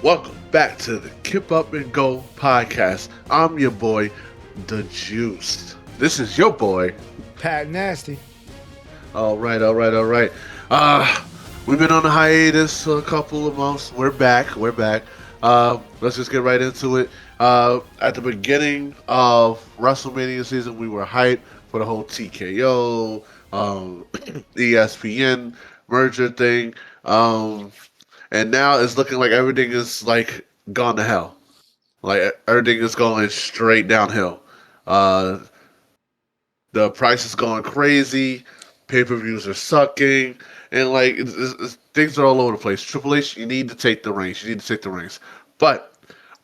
Welcome back to the Kip Up and Go Podcast. I'm your boy, The Juice. This is your boy. Pat Nasty. All right. Uh, we've been on a hiatus for a couple of months. We're back. Let's just get right into it. At the beginning of WrestleMania season, we were hyped for the whole TKO, ESPN merger thing. Um, and now it's looking like everything is like gone to hell. Like everything is going straight downhill. Uh, the price is going crazy. Pay per views are sucking, and like things are all over the place. Triple H, you need to take the reins. You need to take the reins. But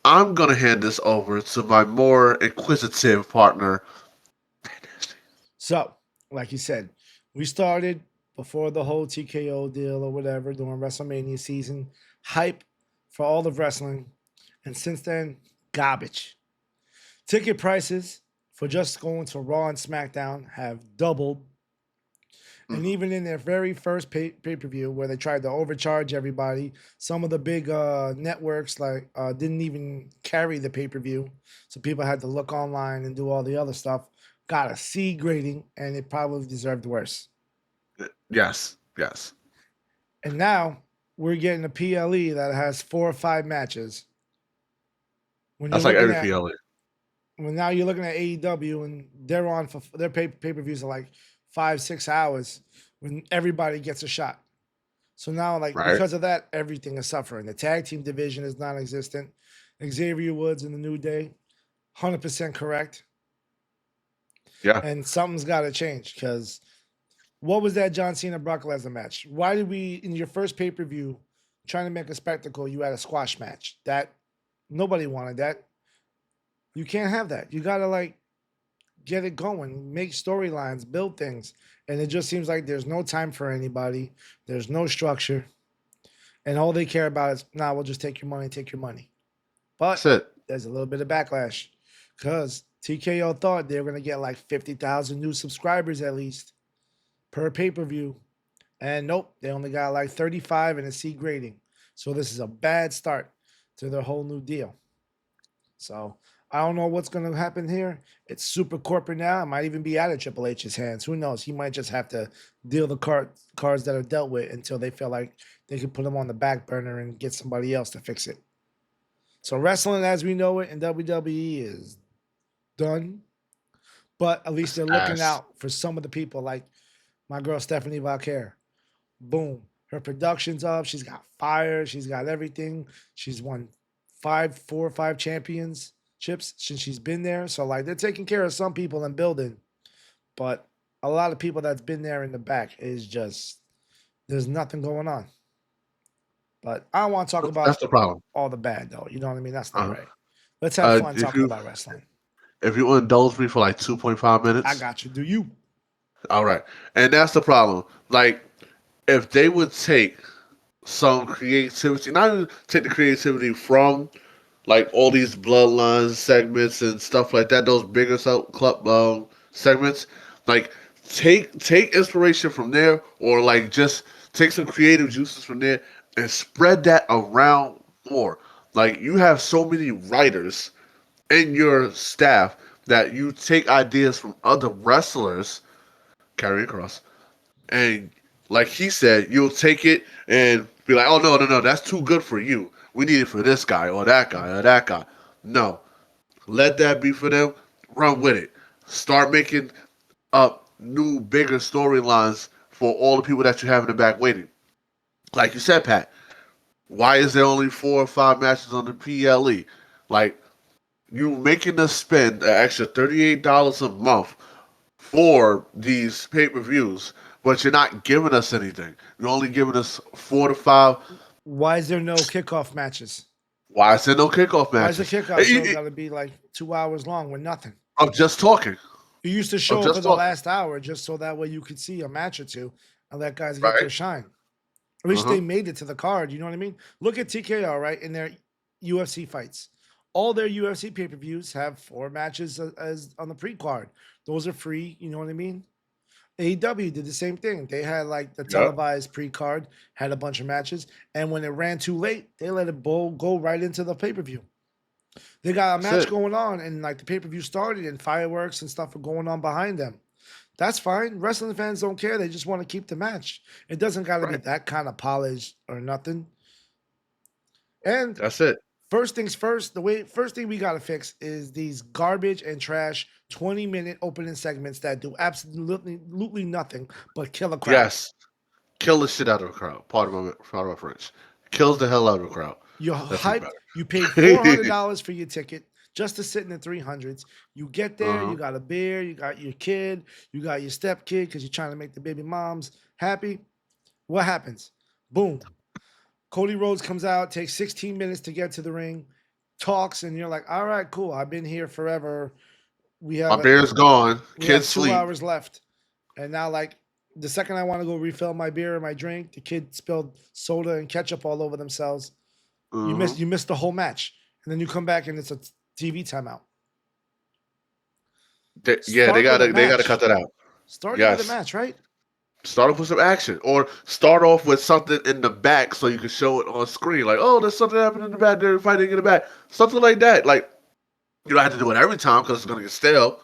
I'm gonna hand this over to my more inquisitive partner. So, like you said, we started before the whole TKO deal or whatever during WrestleMania season, hype for all of wrestling. And since then, garbage. Ticket prices for just going to Raw and SmackDown have doubled. And Mhm. even in their very first per view, where they tried to overcharge everybody, some of the big networks didn't even carry the pay per view, so people had to look online and do all the other stuff. Got a C grading, and it probably deserved worse. Yes. And now we're getting a PLE that has 4 or 5 matches. When you're That's like looking every at PLE. when now you're looking at AEW and they're on for their pay per views are like 5 6 hours when everybody gets a shot. So now, like, Right? because of that, everything is suffering. The tag team division is non-existent. Xavier Woods in the New Day, 100% correct. Yeah. And something's got to change because what was that John Cena Brock Lesnar match? Why did we, in your first pay per view, trying to make a spectacle, you had a squash match? That nobody wanted that. You can't have that. You got to like get it going, make storylines, build things. And it just seems like there's no time for anybody. There's no structure. And all they care about is, nah, we'll just take your money. That's But it. there's a little bit of backlash because TKO thought they were going to get like 50,000 new subscribers at least per pay per view. And nope, they only got like 35 and a C grading. So this is a bad start to their whole new deal. So I don't know what's going to happen here. It's super corporate now. It might even be out of Triple H's hands. Who knows? He might just have to deal the cards that are dealt with until they feel like they can put them on the back burner and get somebody else to fix it. So wrestling as we know it in WWE is done. But at least It's they're looking ass. out for some of the people like my girl Stephanie Valquer. Boom. Her production's up. She's got fire. She's got everything. She's won 4 or 5 championships since she's been there. So like they're taking care of some people and building. But a lot of people that's been there in the back is just there's nothing going on. But I don't want to talk That's about the problem. all the bad though. You know what I mean? That's not Uh-huh. right. Let's have fun If talking you about wrestling. if you indulge me for like 2.5 I minutes, got you. Do you? all right. And that's the problem. Like if they would take some creativity, not even take the creativity from like all these bloodlines segments and stuff like that, those bigger club segments, like take inspiration from there, or like just take some creative juices from there and spread that around more. Like you have so many writers in your staff that you take ideas from other wrestlers carry across, and like he said, you'll take it and be like, "Oh no, that's too good for you. We need it for this guy or that guy or that guy." No, let that be for them. Run with it. Start making up new, bigger storylines for all the people that you have in the back waiting. Like you said, Pat. Why is there only 4 or 5 matches on the PLE? Like you making us spend an extra $38 a month for these pay per views, but you're not giving us anything. You're only giving us 4 to 5. Why is there no kickoff matches? Why is there no kickoff Why is the matches? kickoff show got to be like 2 hours long with nothing? I'm just talking. You used to I'm show up for just the talking. last hour just so that way you could see a match or two and let guys get Right? their shine. I Uh wish huh. they made it to the card. You know what I mean? Look at TKO, right? In their UFC fights. All their UFC pay per views have 4 matches as on the pre card. Those are free. You know what I mean? AEW did the same thing. They had like the Yep. televised pre-card, had a bunch of matches, and when it ran too late, they let it go right into the pay-per-view. They got a That's match it. going on, and like the pay-per-view started, and fireworks and stuff are going on behind them. That's fine. Wrestling fans don't care. They just want to keep the match. It doesn't got to be Right. that kind of polished or nothing. And That's it. first things first, first thing we gotta fix is these garbage and trash 20-minute opening segments that do absolutely nothing but kill a crowd. Yes. Kill the shit out of a crowd. Pardon my French. Kills the hell out of a crowd. You're That's even hyped. better. You paid $400 for your ticket just to sit in the 300s. You get there, Uh-huh. you got a beer, you got your kid, you got your step kid because you're trying to make the baby moms happy. What happens? Boom. Cody Rhodes comes out, takes 16 minutes to get to the ring, talks, and you're like, all right, cool. I've been here forever. We My have a, beer's gone. we Kids have two sleep. hours left. And now, like, the second I want to go refill my beer and my drink, the kid spilled soda and ketchup all over themselves. Uh-huh. You missed the whole match. And then you come back and it's a TV timeout. Yeah, they Start with a gotta cut match. that out. Start it with a Yes. match, right? Start off with some action. Or start off with something in the back so you can show it on screen. Like, oh, there's something happening in the back, they're fighting in the back. Something like that. Like, you don't have to do it every time because it's gonna get stale.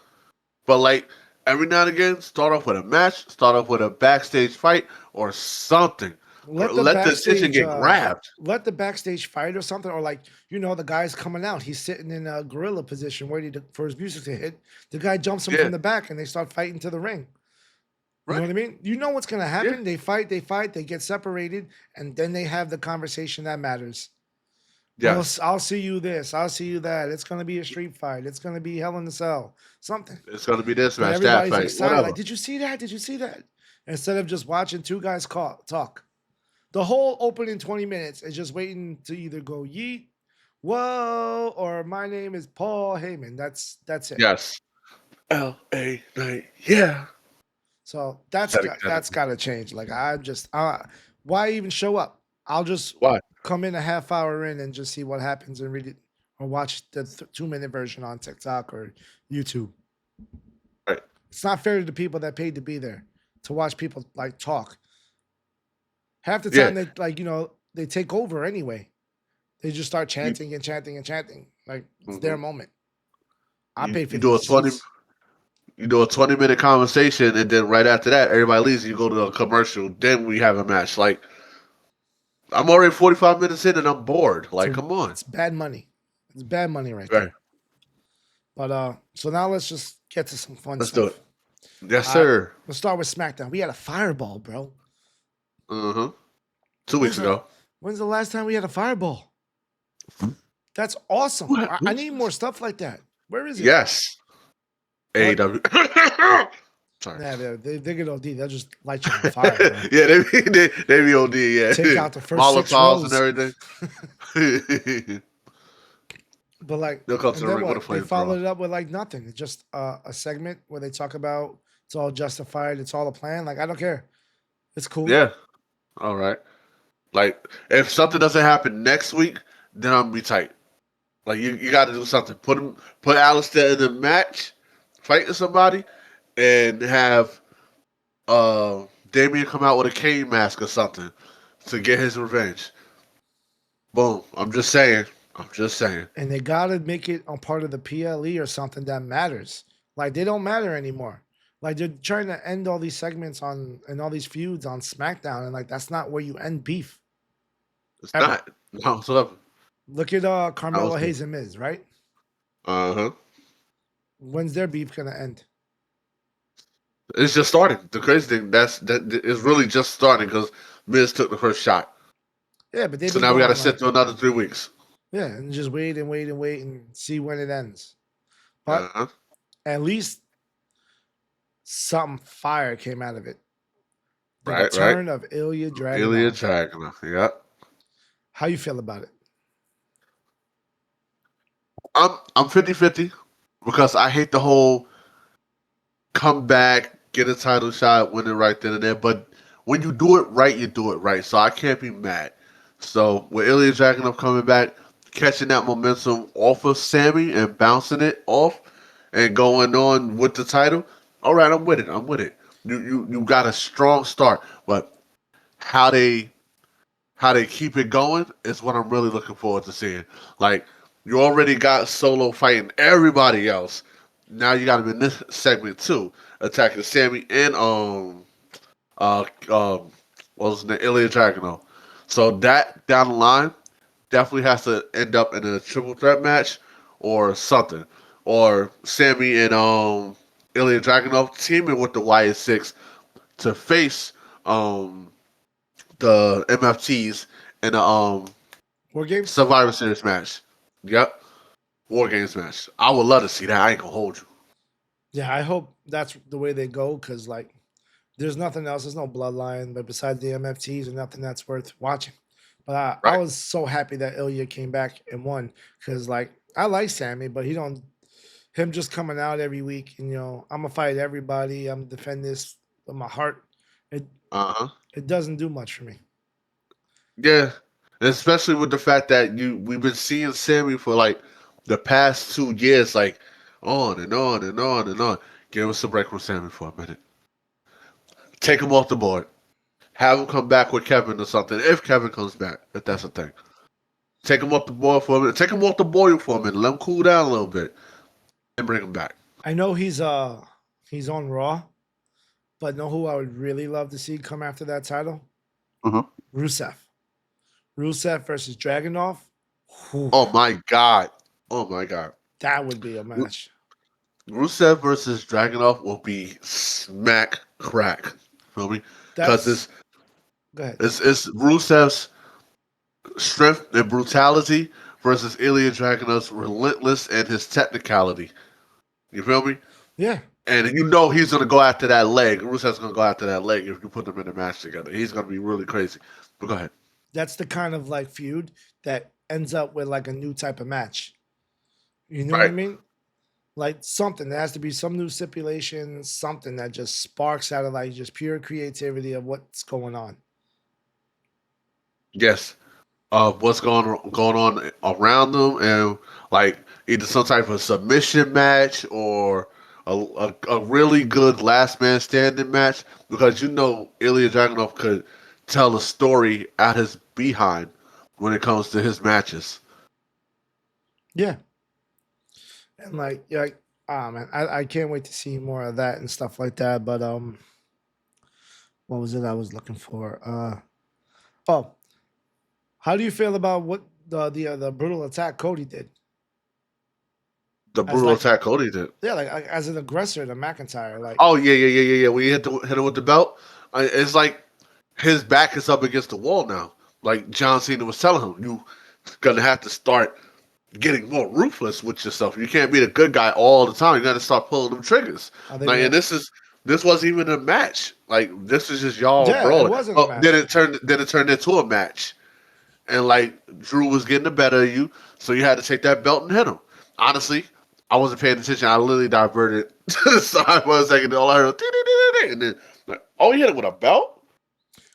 But like every now and again, start off with a match, start off with a backstage fight or something. Let the Let the attention backstage get grabbed. let the backstage fight or something, or like, the guy's coming out, he's sitting in a gorilla position waiting for his music to hit. The guy jumps him Yeah. from the back and they start fighting to the ring. You know Right. what I mean? You know what's gonna Yeah. happen. They fight, they get separated, and then they have the conversation that matters. Well, Yes. I'll see you this, I'll see you that. It's gonna be a street fight. It's gonna be Hell in the Cell, something. It's gonna be this But match, that everybody's fight, excited. Like, whatever. did you see that? Did you see that? Instead of just watching two guys talk. The whole opening 20 minutes is just waiting to either go yeet, whoa, or my name is Paul Heyman. That's it. Yes. L.A. Night. Yeah. So Gotta- that's got to change. Like, I'm just why even show up? I'll just Why? come in a half hour in and just see what happens and read it or watch the 2-minute version on TikTok or YouTube. Right. It's not fair to the people that paid to be there to watch people like talk. Half the Yeah. time they like, they take over anyway. They just start You, chanting and chanting and chanting. Like, it's their mhm. moment. I you, paid for you do a these 20 seats. you do a 20-minute conversation and then right after that everybody leaves and you go to a commercial, then we have a match. Like I'm already 45 minutes in and I'm bored. Like, So come on. it's bad money. It's bad money right Right. there. But so now let's just get to some fun Let's do stuff. it. Yes, All right, sir. let's start with SmackDown. We had a fireball, bro. Uh-huh. 2 When's weeks the ago. when's the last time we had a fireball? That's awesome. What? I need more stuff like that. Where is it? Yes. What? AEW. Sorry. Nah, they get OD. They'll just light you on fire, bro. Yeah, they be OD, yeah. Take out the first 6 Molotovs and rows. everything. But like, They'll come to and the then ring with a what? They flamethrower. followed it up with like nothing. It's just a segment where they talk about it's all justified. It's all a plan. Like, I don't care. It's cool. Yeah. All right. Like, if something doesn't happen next week, then I'm gonna be tight. Like, you got to do something. Put Alistair in the match, fighting somebody, and have Damien come out with a cane mask or something to get his revenge. Boom. I'm just saying. I'm just saying. And they gotta make it on part of the PLE or something that matters. Like, they don't matter anymore. Like, they're trying to end all these segments on and all these feuds on SmackDown, and like, that's not where you end beef It's ever. not. No, whatsoever. Look at I Carmelo was. Hayes and Miz, right? Uh-huh. When's their beef gonna end? It's just starting. The crazy thing that is really just starting because Miz took the first shot. Yeah, but they've So been now we got to going sit like, through another 3 weeks. yeah, and just wait and wait and wait and see when it ends. But Uh-huh. at least something fire came out of it. The Right. return of Ilya Ilya Dragunov. Dragunov. Yeah. How you feel about it? I'm 50-50 because I hate the whole come back, get a title shot, win it right then and there. But when you do it right, you do it right. So I can't be mad. So with Ilya Dragunov coming back, catching that momentum off of Sammy and bouncing it off and going on with the title, all right, I'm with it. I'm with it. You got a strong start, but how they how they keep it going is what I'm really looking forward to seeing. Like you already got Solo fighting everybody else. Now you got him in this segment too, attacking Sammy and uh what was the name? Ilya Dragunov. So that down the line definitely has to end up in a triple threat match or something. Or Sammy and Ilya Dragunov teaming with the YS6 to face um the MFTs in the War games. Survivor Series match. Yep. War Games match. I would love to see that. I ain't gonna hold you. Yeah, I hope that's the way they go because like there's nothing else. There's no bloodline, but besides the MFTs, and nothing that's worth watching. But I Right. was so happy that Ilya came back and won because like I like Sammy, but he don't him just coming out every week and I'm gonna fight everybody. I'm gonna defend this with my heart. It Uh-huh. it doesn't do much for me. Yeah. Especially with the fact that we've been seeing Sammy for like the past 2 years, like on and on and on and on. Give us a break from Sammy for a minute. Take him off the board. Have him come back with Kevin or something. If Kevin comes back, if that's a thing. Take him off the board for a minute. Take him off the boil for a minute. Let him cool down a little bit. And bring him back. I know he's on Raw, but know who I would really love to see come after that title? Uh-huh. Rusev. Rusev versus Dragunov. Whew, Oh my god. Oh my god. that would be a match. Rusev versus Dragunov will be smack crack. Feel me? Because That's go ahead. it's Rusev's strength and brutality versus Ilya Dragunov's relentless and his technicality. You feel me? Yeah, And you know he's gonna go after that leg. Rusev's gonna go after that leg if you put them in a match together. He's gonna be really crazy. But go ahead. that's the kind of like feud that ends up with like a new type of match. You know what I Right. mean? Like something there has to be some new stipulation, something that just sparks out of like just pure creativity of what's going on. Yes. What's going on around them, and like either some type of submission match or a really good last man standing match, because you know Ilya Dragunov could tell a story at his behind when it comes to his matches. Yeah, and like yeah, like, ah man, I can't wait to see more of that and stuff like that. But what was it I was looking for? Oh, how do you feel about what the brutal attack Cody did The as brutal like attack Cody did. yeah like as an aggressor to McIntyre? Like Oh yeah. When you hit him with the belt, it's like his back is up against the wall now. Like John Cena was telling him, you gonna have to start getting more ruthless with yourself. You can't be the good guy all the time. You got to start pulling them triggers. are they Like, gonna? and this wasn't even a match. Like, this is just y'all Yeah, it brawling. wasn't a Oh, match. then it turned into a match, and like Drew was getting the better of you, so you had to take that belt and hit him. Honestly, I wasn't paying attention. I literally diverted to the side for a second. All I heard, and then like, oh, he hit him with a belt.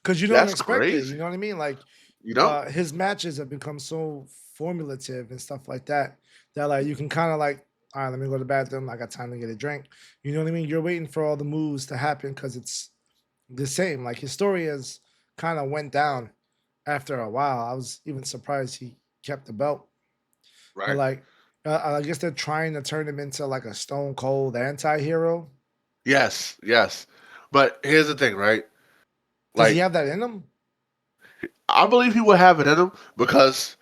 Because you don't That's expect it. You crazy. know what I mean? Like You know? his matches have become so formulative and stuff like that that like you can kind of like, all right, let me go to the bathroom. I got time to get a drink. You know what I mean? You're waiting for all the moves to happen because it's the same. Like his story has kind of went down after a while. I was even surprised he kept the belt. But Right. like, I guess they're trying to turn him into like a stone cold anti-hero. Yes. Yes. But here's the thing, right? Does he Like, have that in him? I believe he will have it in him because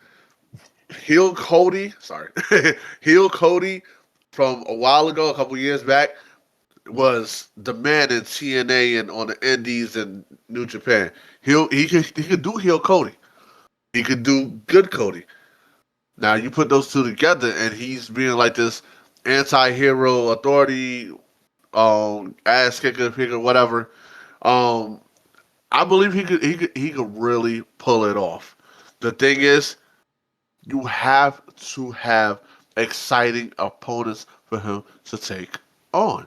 Heel Cody, sorry, Heel Cody from a while ago, a couple years back, was the man in TNA and on the Indies and New Japan. He could do Heel Cody. He could do good Cody. Now you put those two together, and he's being like this anti-hero authority, ass kicker, whatever. Um, I believe he could really pull it off. The thing is, you have to have exciting opponents for him to take on.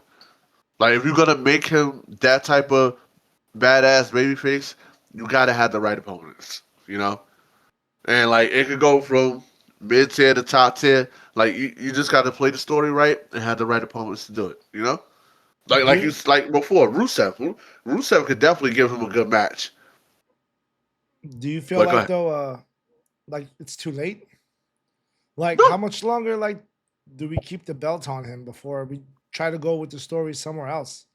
Like if you're gonna make him that type of badass babyface, you gotta have the right opponents. You know, and like it could go from mid tier to top tier. Like you just gotta play the story right and have the right opponents to do it. You know. Like Do like you, you like before, Rusev could definitely give him a good match. do you feel But go like ahead. though, like it's too late? Like how No, much longer like do we keep the belt on him before we try to go with the story somewhere else?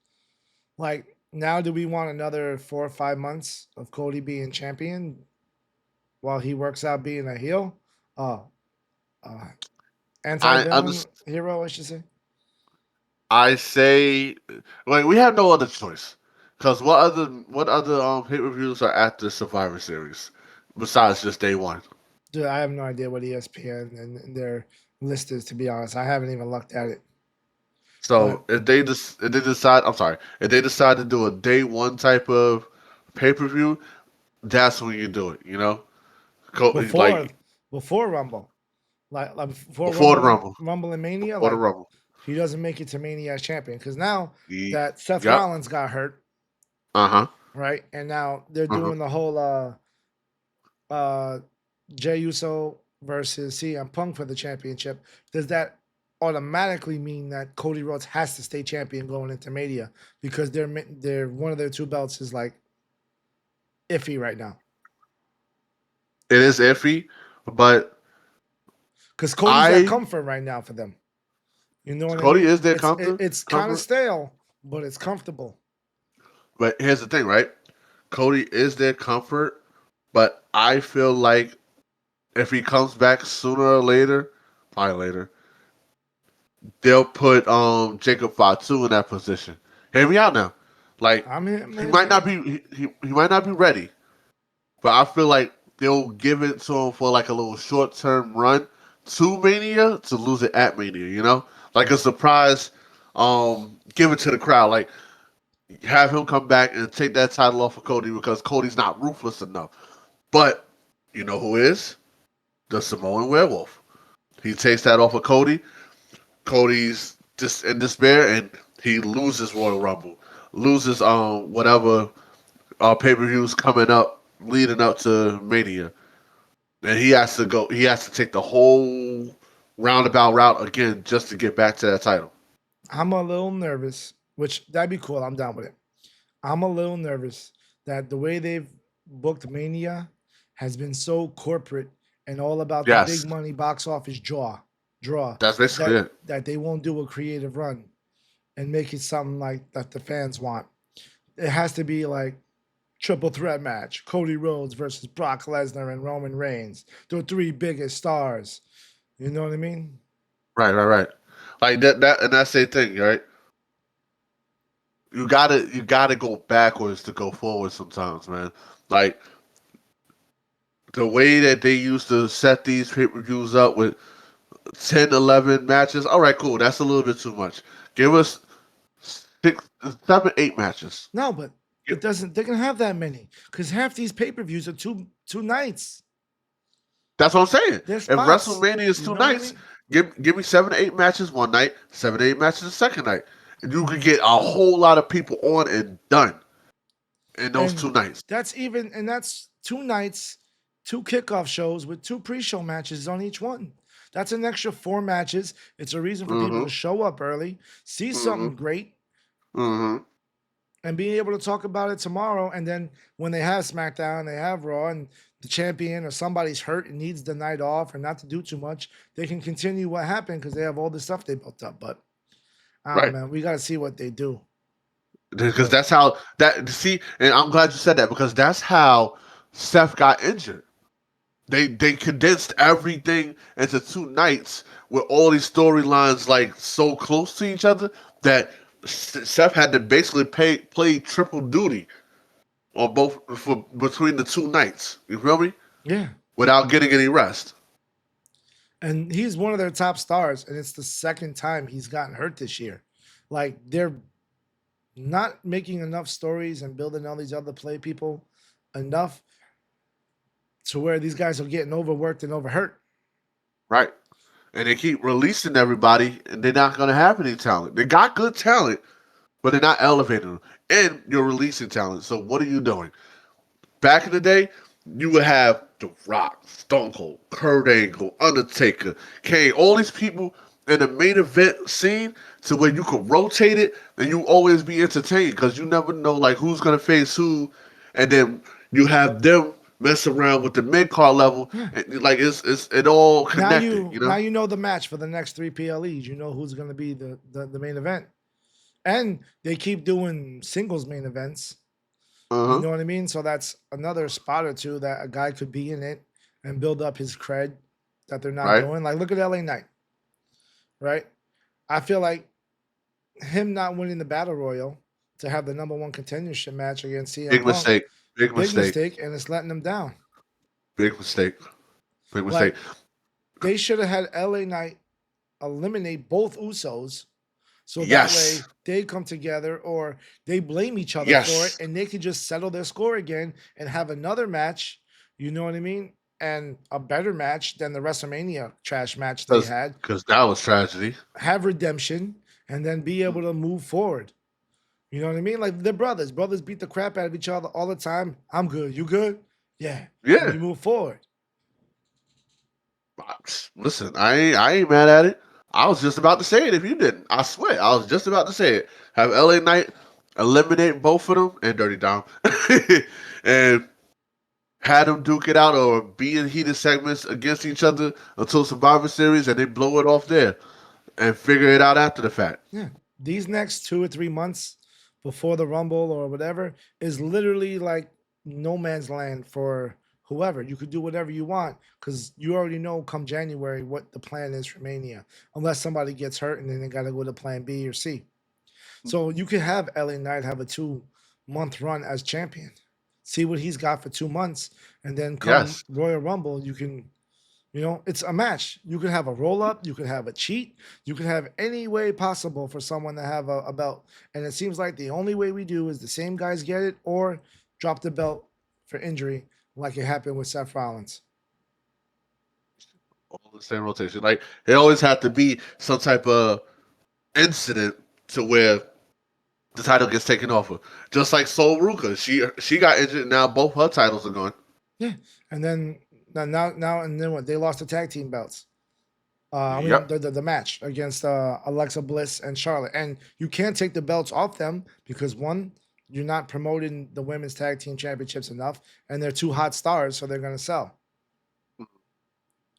Like now, do we want another 4 or 5 months of Cody being champion while he works out being a heel? Uh, uh I anti-villain understand. hero, I should say. I say, like we have no other choice. Cause what other pay per views are at the Survivor Series besides just day one? Dude, I have no idea what ESPN and their list is. To be honest, I haven't even looked at it. But So if they decide, I'm sorry, if they decide to do a day one type of pay per view, that's when you do it. You know, before like before Rumble, like before before the Rumble and Rumble, Mania, before the like Rumble. he doesn't make it to Mania as champion because now that Seth Yep. Rollins got hurt, Uh huh. right, and now they're Uh huh. doing the whole uh Jey Uso versus CM Punk for the championship. Does that automatically mean that Cody Rhodes has to stay champion going into Mania because they're one of their two belts is like iffy right now It is iffy, but because Cody's at I comfort right now for them. You know what I Cody mean? is their It's kind of comfort. stale, but it's comfortable. But here's the thing, right? Cody is their comfort, but I feel like if he comes back sooner or later, probably later, they'll put Jacob Fatu in that position. Hear me out now. Like I'm here, he man. might not be he might not be ready, but I feel like they'll give it to him for like a little short term run to Mania to lose it at Mania. You know, like a surprise. Give it to the crowd. Like have him come back and take that title off of Cody because Cody's not ruthless enough. But you know who is? The Samoan Werewolf. He takes that off of Cody. Cody's just in despair and he loses Royal Rumble. Loses whatever pay per views coming up leading up to Mania. And he has to take the whole roundabout route again just to get back to that title. I'm a little nervous, which that'd be cool. I'm down with it. I'm a little nervous that the way they've booked Mania has been so corporate and all about the big Yes. money box office draw That's basically that it. they won't do a creative run and make it something like that the fans want. It has to be like triple threat match: Cody Rhodes versus Brock Lesnar and Roman Reigns, the three biggest stars. You know what I mean? Right. Like that and that's the thing, right? You gotta go backwards to go forward sometimes, man. Like the way that they used to set these pay per views up with 10, 11 matches. All right, cool. That's a little bit too much. Give us six, 7, 8 matches. No, but Gi- it doesn't. They can have that many because half these pay per views are two nights. That's what I'm saying. They're If spots. WrestleMania is You two know what I nights, mean? give me 7 to 8 matches one night, 7 to 8 matches the second night, and you could get a whole lot of people on and done in those And 2 nights. that's 2 nights, two kickoff shows with two pre-show matches on each one. That's an extra 4 matches. It's a reason for people Mm-hmm. to show up early, see Mm-hmm. something great, Mm-hmm. and be able to talk about it tomorrow. And then when they have SmackDown, they have Raw, and the champion or somebody's hurt and needs the night off or not to do too much, they can continue what happened because they have all the stuff they built up. But I don't Right. know, man. We got to see what they do. Because But that's how that see, and I'm glad you said that because that's how Seth got injured. They condensed everything into 2 nights with all these storylines like so close to each other that Seth had to basically play triple duty on both for between the 2 nights. You feel me? yeah, Without getting any rest. and he's one of their top stars, and it's the second time he's gotten hurt this year. Like they're not making enough stories and building all these other play people enough to where these guys are getting overworked and overhurt. Right. And they keep releasing everybody, and they're not gonna have any talent. They got good talent, but they're not elevating them. And you're releasing talent. So what are you doing? Back in the day, you would have The Rock, Stone Cold, Kurt Angle, Undertaker, Kane, all these people in the main event scene to where you could rotate it and you always be entertained because you never know like who's gonna face who, and then you have them mess around with the mid card level Yeah. and like it's it all Now connected, you you now know. you know the match for the next three PLEs. You know who's going to be the main event, and they keep doing singles main events. Uh You huh. know what I mean? So that's another spot or two that a guy could be in it and build up his cred that they're not Right. doing. Like look at LA Knight, right? I feel like him not winning the battle royal to have the number one contendership match against CM Big Punk, mistake. Big big mistake. mistake, and it's letting him down. Big mistake. Big mistake. Like they should have had LA Knight eliminate both Usos so that Yes. way they come together or they blame each other for it Yes. and they could just settle their score again and have another match. You know what I mean? And a better match than the WrestleMania trash match they Because had. that was tragedy. Have redemption and then be able to move forward. You know what I mean? Like they're brothers. Brothers beat the crap out of each other all the time. I'm good. You good? Yeah. And Yeah. you move forward. Listen, I ain't mad at it. I was just about to say it if you didn't. I swear, I was just about to say it. Have LA Knight eliminate both of them and Dirty Dom, and had them duke it out or be in heated segments against each other until Survivor Series, and they blow it off there and figure it out after the fact. Yeah. These next 2 or 3 months before the Rumble or whatever is literally like no man's land for whoever. You could do whatever you want because you already know come January what the plan is for Mania, unless somebody gets hurt and then they got to go to plan B or C. So you could have LA Knight have a 2 month run as champion, see what he's got for 2 months, and then come Yes, Royal Rumble, you can it's a match. You could have a roll up, you could have a cheat, you could have any way possible for someone to have a belt. And it seems like the only way we do is the same guys get it or drop the belt for injury, like it happened with Seth Rollins. all the same rotation. Like it always had to be some type of incident to where the title gets taken off her. Just like Sol Ruka, she got injured. And now both her titles are gone. Yeah. And then now and then what? They lost the tag team belts. I mean Yep. the match against Alexa Bliss and Charlotte, and you can't take the belts off them because one, you're not promoting the women's tag team championships enough, and they're two hot stars, so they're gonna sell.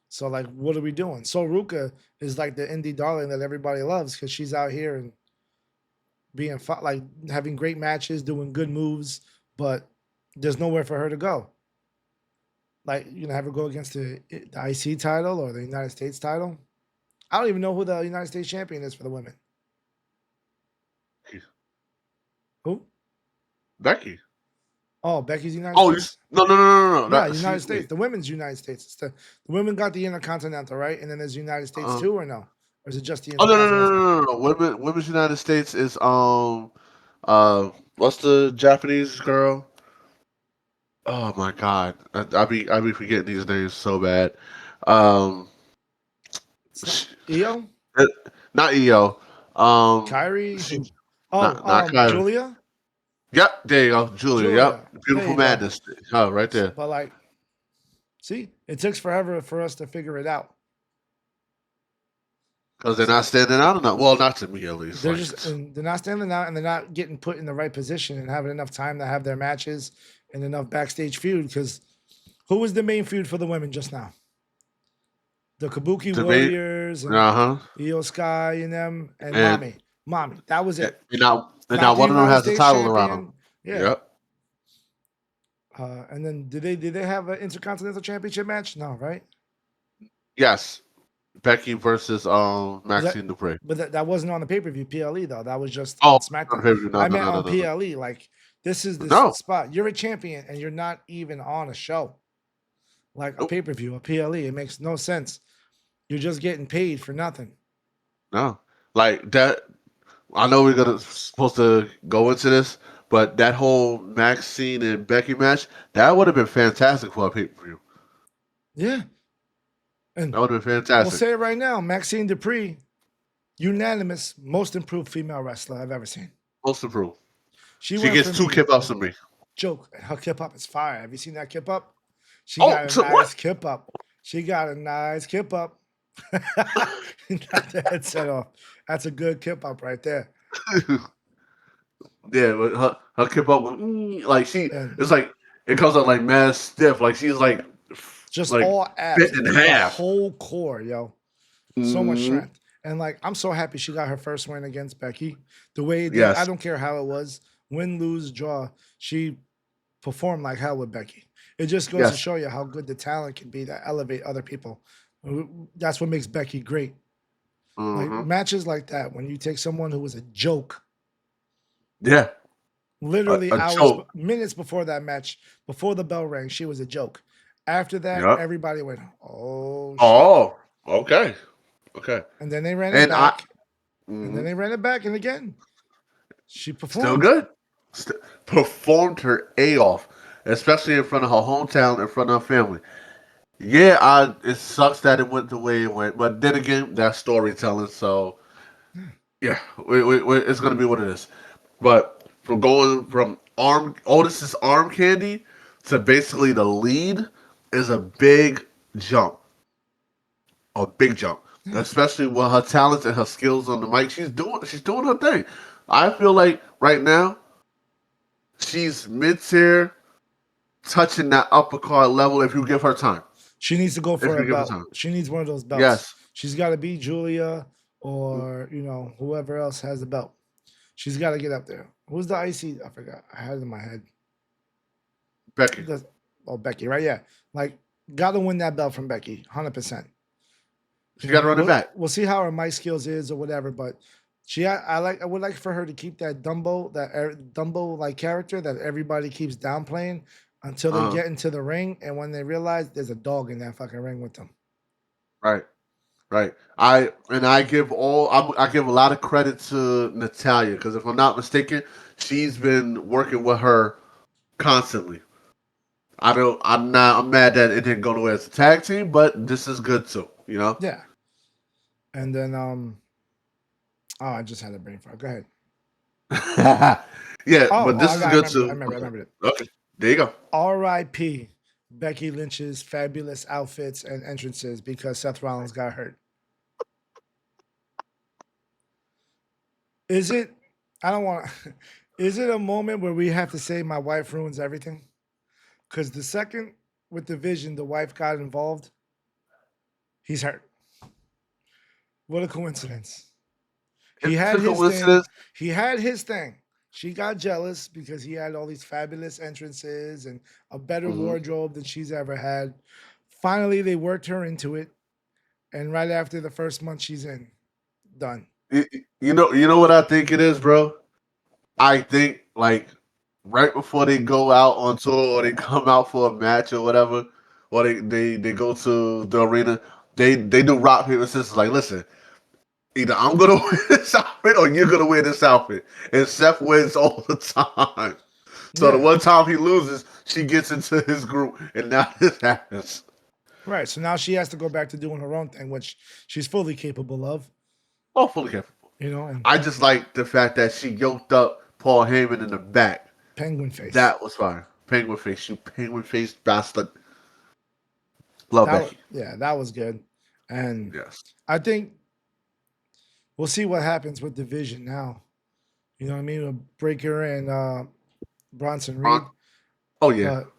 So like, what are we doing? So Ruka is like the indie darling that everybody loves because she's out here and being like having great matches, doing good moves, but there's nowhere for her to go. Like you gonna have her go against the IC title or the United States title. I don't even know who the United States champion is for the women. Who? Becky. Oh, Becky's United Oh, States. no, no, no, no, no. Yeah, That, United excuse States. me. The women's United States. The women got the Intercontinental, right? And then there's United States Um, too, or no? Or is it just the oh no, no, no, Intercontinental? no, no, no. Women's United States is what's the Japanese girl? Oh my God, I be forgetting these names so bad. Um, It's not sh- Io, uh, not Io. Kyrie, She who? Oh, not Kyra. Julia, Yep, there you go, Julia. Julia. Yep, There Beautiful you go. Madness. Oh, right there. But like, see, it takes forever for us to figure it out. Because they're not standing out enough. Well, not to me at least. They're Like, just and they're not standing out and they're not getting put in the right position and having enough time to have their matches and enough backstage feud. Because who was the main feud for the women just now? The Kabuki to me, Warriors and uh huh. Io Sky and them and And Mommy. Mommy. That was it. and Not now the one of them United has a States title around them. champion. Yeah. Yep. And then did they have an Intercontinental Championship match? No, right? Yes. Becky versus Was that Maxine Dupri. but that wasn't on the pay-per-view PLE though. That was just Oh, on on SmackDown. pay-per-view. No, I no, meant no, no, on no, no. PLE. Like this is this No. spot. You're a champion and you're not even on a show. Like a Nope. pay-per-view, a PLE. It makes no sense. You're just getting paid for nothing. No. Like that. I know we're gonna supposed to go into this, but that whole Maxine and Becky match that would have been fantastic for a pay-per-view. Yeah. And That would have been we'll fantastic. say it right now. Maxine Dupree, unanimous, most improved female wrestler I've ever seen. Most improved. She She went gets from two being kip ups from me. joke. Her kip up is fire. Have you seen that kip up? She Oh, got a so what? nice kip up. She got a nice kip up. Knock the headset off. That's a good kip up right there. Yeah, but her keep up with like she And it's like it comes out like mad stiff, like she's just like all abs, bent in the half. whole core, yo. So much Mm, strength. And like, I'm so happy she got her first win against Becky. The way it did, I yes, don't care how it was, win, lose, draw. She performed like hell with Becky. It just goes to yes. show you how good the talent can be to elevate other people. That's what makes Becky great. Like Hmm. matches like that, when you take someone who was a joke, Yeah, literally a hours, choke. minutes before that match, before the bell rang, she was a joke. After that, Yep. everybody went, "Oh shit!" Oh, okay, okay. And then they ran it And I back, and then mhm. they ran it back, and again, she Still performed. good. Performed her a off, especially in front of her hometown, in front of her family. Yeah, it sucks that it went the way it went, but then again, that's storytelling. So yeah, it's gonna be what it is. But from going from Otis's arm candy to basically the lead is a big jump, especially with her talents and her skills on the mic. She's doing her thing. I feel like right now she's mid tier, touching that upper card level if you give her time. She needs to go If for a you give her belt. time, She needs one of those belts. yes, She's got to be Julia or whoever else has the belt. She's got to get up there. Who's the IC? I forgot. I had it in my head. Becky, The, oh, Becky, right? Yeah, like got to win that belt from Becky, 100%. You she know what got I to mean? run it back. We'll see how her mic skills is or whatever, but I would like for her to keep that Dumbo like character that everybody keeps downplaying until they Uh, get into the ring and when they realize there's a dog in that fucking ring with them. right. Right. I give a lot of credit to Natalia because if I'm not mistaken, she's been working with her constantly. I'm mad that it didn't go nowhere as a tag team, but this is good too. You know. Yeah. And then oh, I just had a brain fart. Go ahead. Yeah, Oh, but oh, this is I good remembered it. I too. remember. I remembered it. Okay, there you go. R.I.P. Becky Lynch's fabulous outfits and entrances because Seth Rollins got hurt. Is it? I don't want. Is it a moment where we have to say my wife ruins everything? Because the second with the vision, the wife got involved. He's hurt. What a coincidence. He It's had a his thing. coincidence. He had his thing. She got jealous because he had all these fabulous entrances and a better Hmm. wardrobe than she's ever had. Finally, they worked her into it. And right after the first month she's in, done. You know what I think it is, bro. I think like right before they go out on tour or they come out for a match or whatever, or they go to the arena, they do rock paper scissors. Like, listen, either I'm gonna wear this outfit or you're gonna wear this outfit. And Seth wins all the time. So the Yeah. one time he loses, she gets into his group, and now this happens. Right. So now she has to go back to doing her own thing, which she's fully capable of, Oh, fully capable. and I just like the fact that she yoked up Paul Heyman in the back. penguin face. That was fine. Penguin face, you penguin face bastard. Love Becky. That was good. And Yes. I think we'll see what happens with division now. You know what I mean? With Breaker and Bronson Uh, Reed. oh yeah. But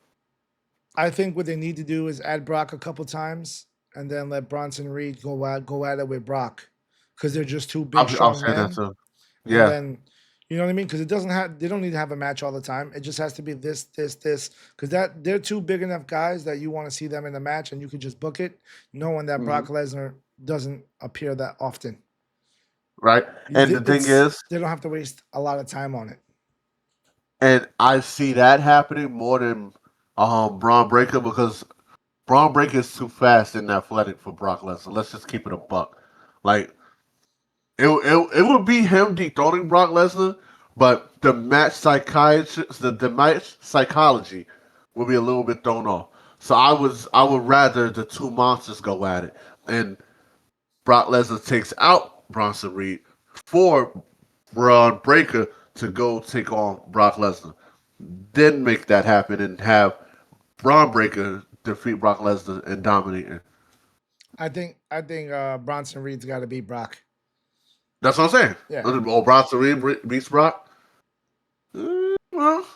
I think what they need to do is add Brock a couple times and then let Bronson Reed go at it with Brock. Because they're just two big, I'll strong say that men. too. And Yeah. then you know what I mean? Because it doesn't have they don't need to have a match all the time. It just has to be this. Because they're two big enough guys that you want to see them in a match and you could just book it, knowing that Hmm. Brock Lesnar doesn't appear that often. Right. And the thing It's is, they don't have to waste a lot of time on it. and I see that happening more than Braun Breaker because Braun Breaker is too fast and athletic for Brock Lesnar. Let's just keep it a buck. Like it would be him dethroning Brock Lesnar, but the match psychology will be a little bit thrown off. So I would rather the two monsters go at it, and Brock Lesnar takes out Bronson Reed for Braun Breaker to go take on Brock Lesnar. Then make that happen and have Braun Breaker defeat Brock Lesnar and dominate him. I think Bronson Reed's got to beat Brock. That's what I'm saying. Yeah, Oh, Bronson Reed beats Brock. Well,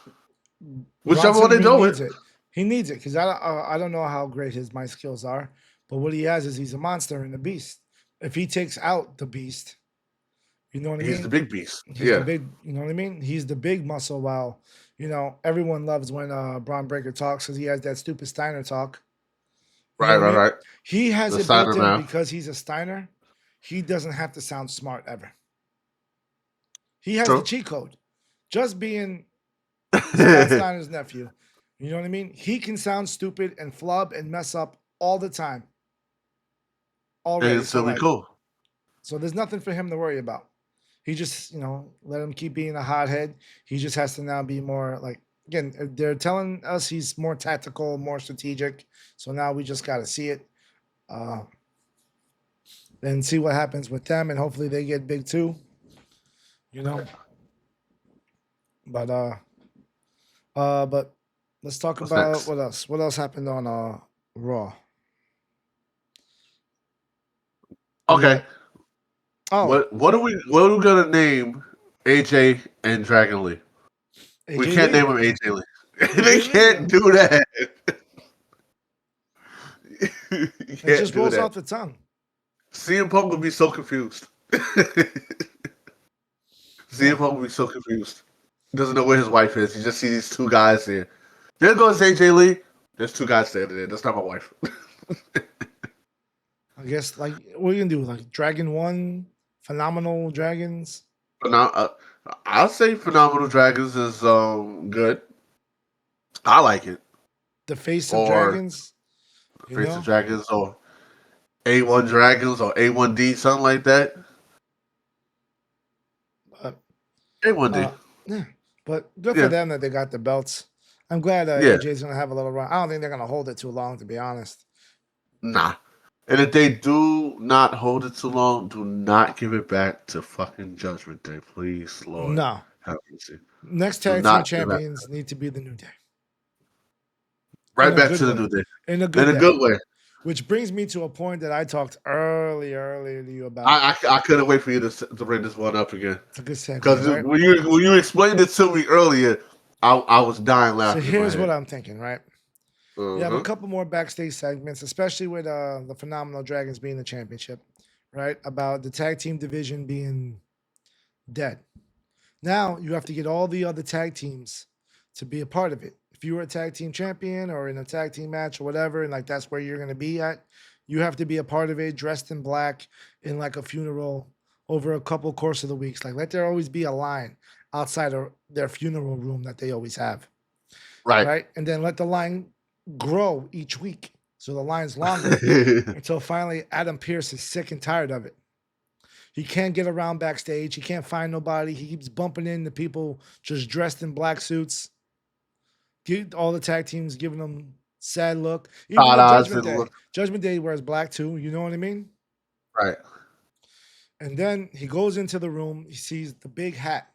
whichever one Bronson they Reed go with. needs it. He needs it because I don't know how great his mic skills are, but what he has is he's a monster and a beast. If he takes out the beast, you know what I He's the mean? big beast. He's the Yeah. big, you know what I mean? He's the big muscle. While everyone loves when Braun Breaker talks because he has that stupid Steiner talk. You know Right, what I right, mean? right. He has The it built Steiner in math. because he's a Steiner. He doesn't have to sound smart ever. He has the True. cheat code. Just being Scott Steiner's nephew. You know what I mean? He can sound stupid and flub and mess up all the time And already. it's So still be like, cool. so there's nothing for him to worry about. He just, let him keep being a hothead. He just has to now be more like, again, they're telling us he's more tactical, more strategic. So now we just got to see it uh, and see what happens with them. And hopefully they get big too, you know. But but let's talk What's about next? what else. What else happened on Raw? We Okay. got oh What are we gonna name AJ and Dragon Lee? We AJ can't Lee. name him AJ Lee. They AJ Lee. can't do that. You It can't just do rolls that. off the tongue. CM Punk would be so confused. CM Yeah. Punk would be so confused. He doesn't know where his wife is. He just sees these two guys here. There goes AJ Lee. There's two guys standing there. That's not my wife. I guess like what are you gonna do? Like Dragon One, Phenomenal Dragons, But now, I'll say Phenomenal Dragons is good. I like it. the face of Or dragons, you Face of know? Dragons, or A1 Dragons, or A1D, something like that. But A1D. uh yeah. But good for Yeah, them that they got the belts. I'm glad yeah. AJ's gonna have a little run. I don't think they're gonna hold it too long, to be honest. Nah. And if they do not hold it too long, do not give it back to fucking Judgment Day, please, Lord. No. Have mercy. Next Do tag team not give it back. champions need to be the New Day. In Right a back good to the way. New Day. In a In good a way. good way. Which brings me to a point that I talked earlier to you about. I couldn't wait for you to bring this one up again. It's a good segue, Because right? when you explained it to me earlier, I was dying So laughing in my here's what head. I'm thinking, right? You have a Uh-huh. couple more backstage segments, especially with the Phenomenal Dragons being the championship, right? About the tag team division being dead. Now you have to get all the other tag teams to be a part of it. If you were a tag team champion or in a tag team match or whatever, and like that's where you're gonna be at, you have to be a part of it, dressed in black, in like a funeral over a couple course of the weeks. Like let there always be a line outside of their funeral room that they always have, Right. right? And then let the line grow each week. So the line's longer until finally Adam Pierce is sick and tired of it. He can't get around backstage. He can't find nobody. He keeps bumping into people just dressed in black suits. All the tag teams giving him sad look. Even Hot the eyes Judgment and Day. look. Judgment Day wears black too. You know what I mean? Right. And then he goes into the room. He sees the big hat.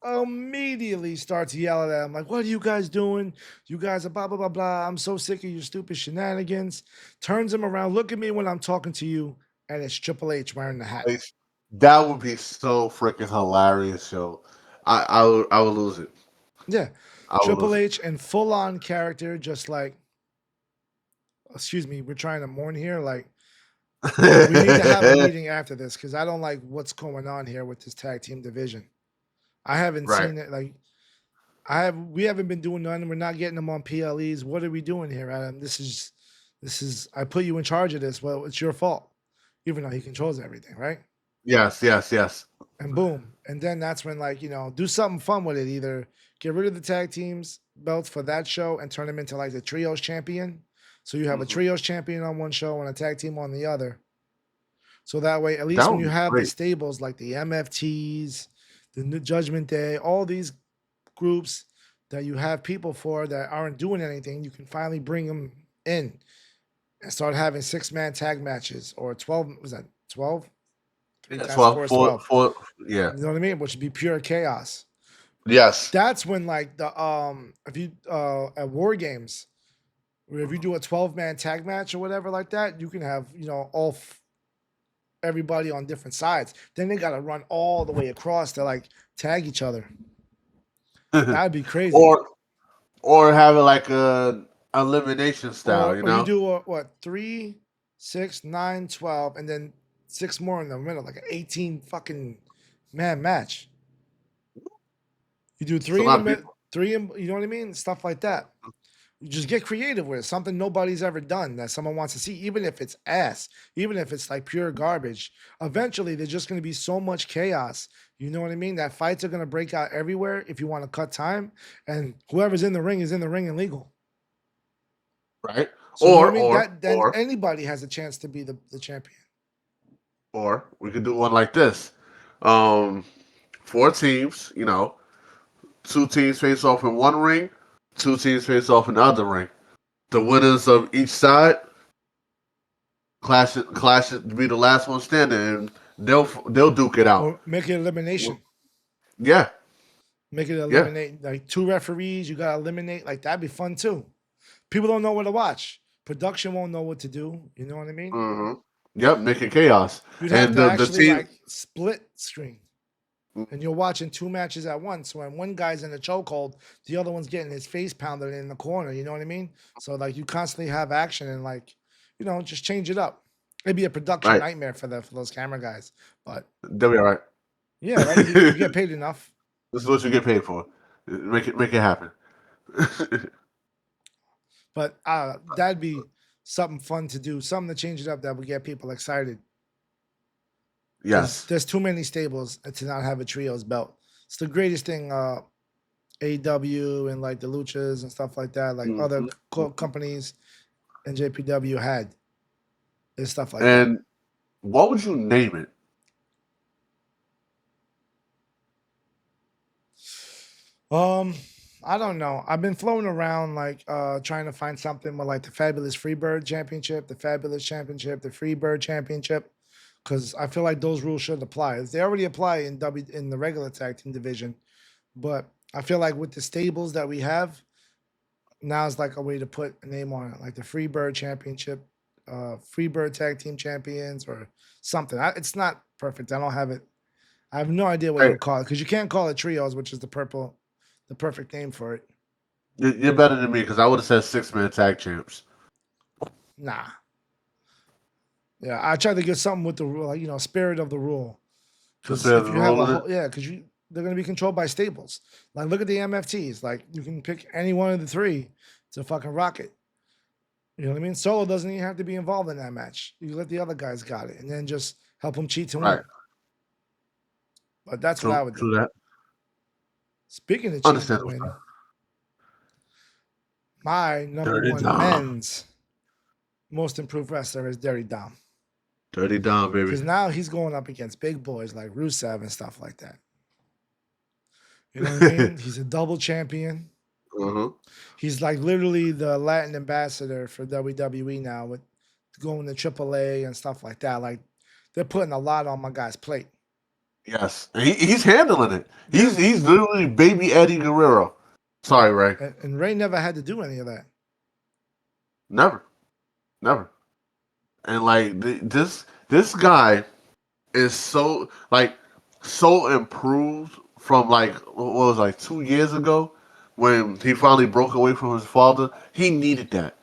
Immediately starts yelling at him like, "What are you guys doing? You guys are blah blah blah blah. I'm so sick of your stupid shenanigans." Turns him around. Look at me when I'm talking to you, and it's Triple H wearing the hat. That would be so freaking hilarious, yo. I would lose it. Yeah, I would Triple lose H in full on character, just like, excuse me, we're trying to mourn here. Like, we need to have a it. meeting after this because I don't like what's going on here with this tag team division. I haven't Right. seen it. Like, we haven't been doing nothing. We're not getting them on PLEs. What are we doing here, Adam? This is. I put you in charge of this. Well, it's your fault, even though he controls everything, right? Yes, yes, yes. And boom. And then that's when, like, do something fun with it. Either get rid of the tag teams belts for that show and turn them into like the trios champion. So you have a Mhm. trios champion on one show and a tag team on the other. So that way, at least That when would you be have the great. stables like the MFTs, the New Judgment Day, all these groups that you have people for that aren't doing anything, you can finally bring them in and start having 6-man tag matches or 12. Was that 12? Three Yeah, times 4 is 12. yeah. You know what I mean? Which would be pure chaos. Yes. That's when like the if you at war games Where if you do a 12-man tag match or whatever like that, you can have everybody on different sides. Then they got to run all the way across to like tag each other. That'd be crazy. or or have it like a elimination style, you Or you know? do what 3, 6, 9, 12, and then 6 more in the middle, like an 18 fucking man match. You do It's a 3 in the lot of mid, people. 3 in, you know what I mean? Stuff like that. You just get creative with it. Something nobody's ever done that someone wants to see, even if it's ass, even if it's like pure garbage. Eventually, there's just going to be so much chaos. You know what I mean? That fights are going to break out everywhere if you want to cut time, and whoever's in the ring is in the ring and legal. Right? So you know what I mean? That then Or anybody has a chance to be the champion. or we could do one like this. Um, four teams, you know, two teams face off in one ring, two teams face off in the other ring. The winners of each side clash it to be the last one standing, and they'll duke it out. Or make it elimination. Yeah, Make it yeah. eliminate like 2 referees. You gotta eliminate. Like that'd be fun too. People don't know what to watch. Production won't know what to do. You know what I mean? hmm Yep, making chaos. You'd have And to the actually team like split screen. And you're watching 2 matches at once. So when one guy's in a chokehold, the other one's getting his face pounded in the corner. You know what I mean? So like you constantly have action and like, just change it up. It'd be a production right, nightmare for those camera guys. But they'll be all right. yeah, right. You get paid enough. This is what you get paid for. Make it happen. But that'd be something fun to do, something to change it up that would get people excited. Because Yes. there's too many stables to not have a trios belt. It's the greatest thing AW and like the Luchas and stuff like that, like other hmm companies and JPW had is stuff like that. And what would you name it? Um, I don't know. I've been floating around like trying to find something with like the Fabulous Freebird Championship, the Fabulous Championship, the Freebird Championship, because I feel like those rules should apply. They already apply in the regular tag team division, but I feel like with the stables that we have, now is like a way to put a name on it, like the Freebird Championship, Freebird Tag Team Champions, or something. It's not perfect. I don't have it. I have no idea what you Hey, would call it because you can't call it trios, which is the perfect name for it. you're better than me because I would have said 6-man tag champs. Nah. Yeah, I tried to get something with the rule, like spirit of the rule. Just Because as if a you have a role in it. whole, yeah, because they're going to be controlled by stables. Like look at the MFTs. Like you can pick any one of the 3 to fucking rock it. You know what I mean? Solo doesn't even have to be involved in that match. You let the other guys got it, and then just help them cheat to Right. win. But that's what I True. would do. True that. Speaking of cheating to Understandable win, stuff. my number Dirty one Dom. men's most improved wrestler is Derry Dom. Dirty Dom, baby. Because now he's going up against big boys like Rusev and stuff like that. You know what I mean? He's a double champion. uh-huh. He's like literally the Latin ambassador for WWE now with going to AAA and stuff like that. Like they're putting a lot on my guy's plate. Yes. And he's handling it. Yeah. He's literally baby Eddie Guerrero. Sorry, Ray. And Ray never had to do any of that. Never. Never. And like this guy is so improved from like what was it, like 2 years ago when he finally broke away from his father. He needed that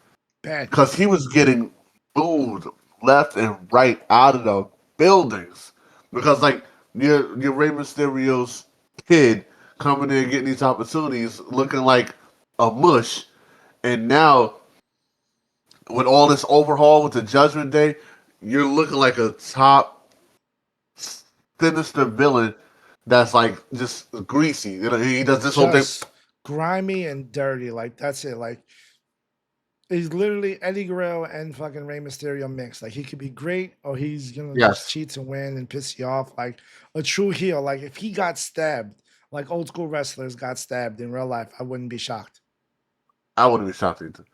Bad. because he was getting booed left and right out of the buildings because like your Rey Mysterio's kid coming in getting these opportunities looking like a mush, and now with all this overhaul with the Judgment Day, you're looking like a top sinister villain that's like just greasy. You know, he does this whole thing. Just grimy and dirty. Like that's it. Like he's literally Eddie Guerrero and fucking Rey Mysterio mixed. Like he could be great or he's gonna just Yes, cheat to win and piss you off. Like a true heel. Like if he got stabbed, like old school wrestlers got stabbed in real life, I wouldn't be shocked. I wouldn't be shocked either.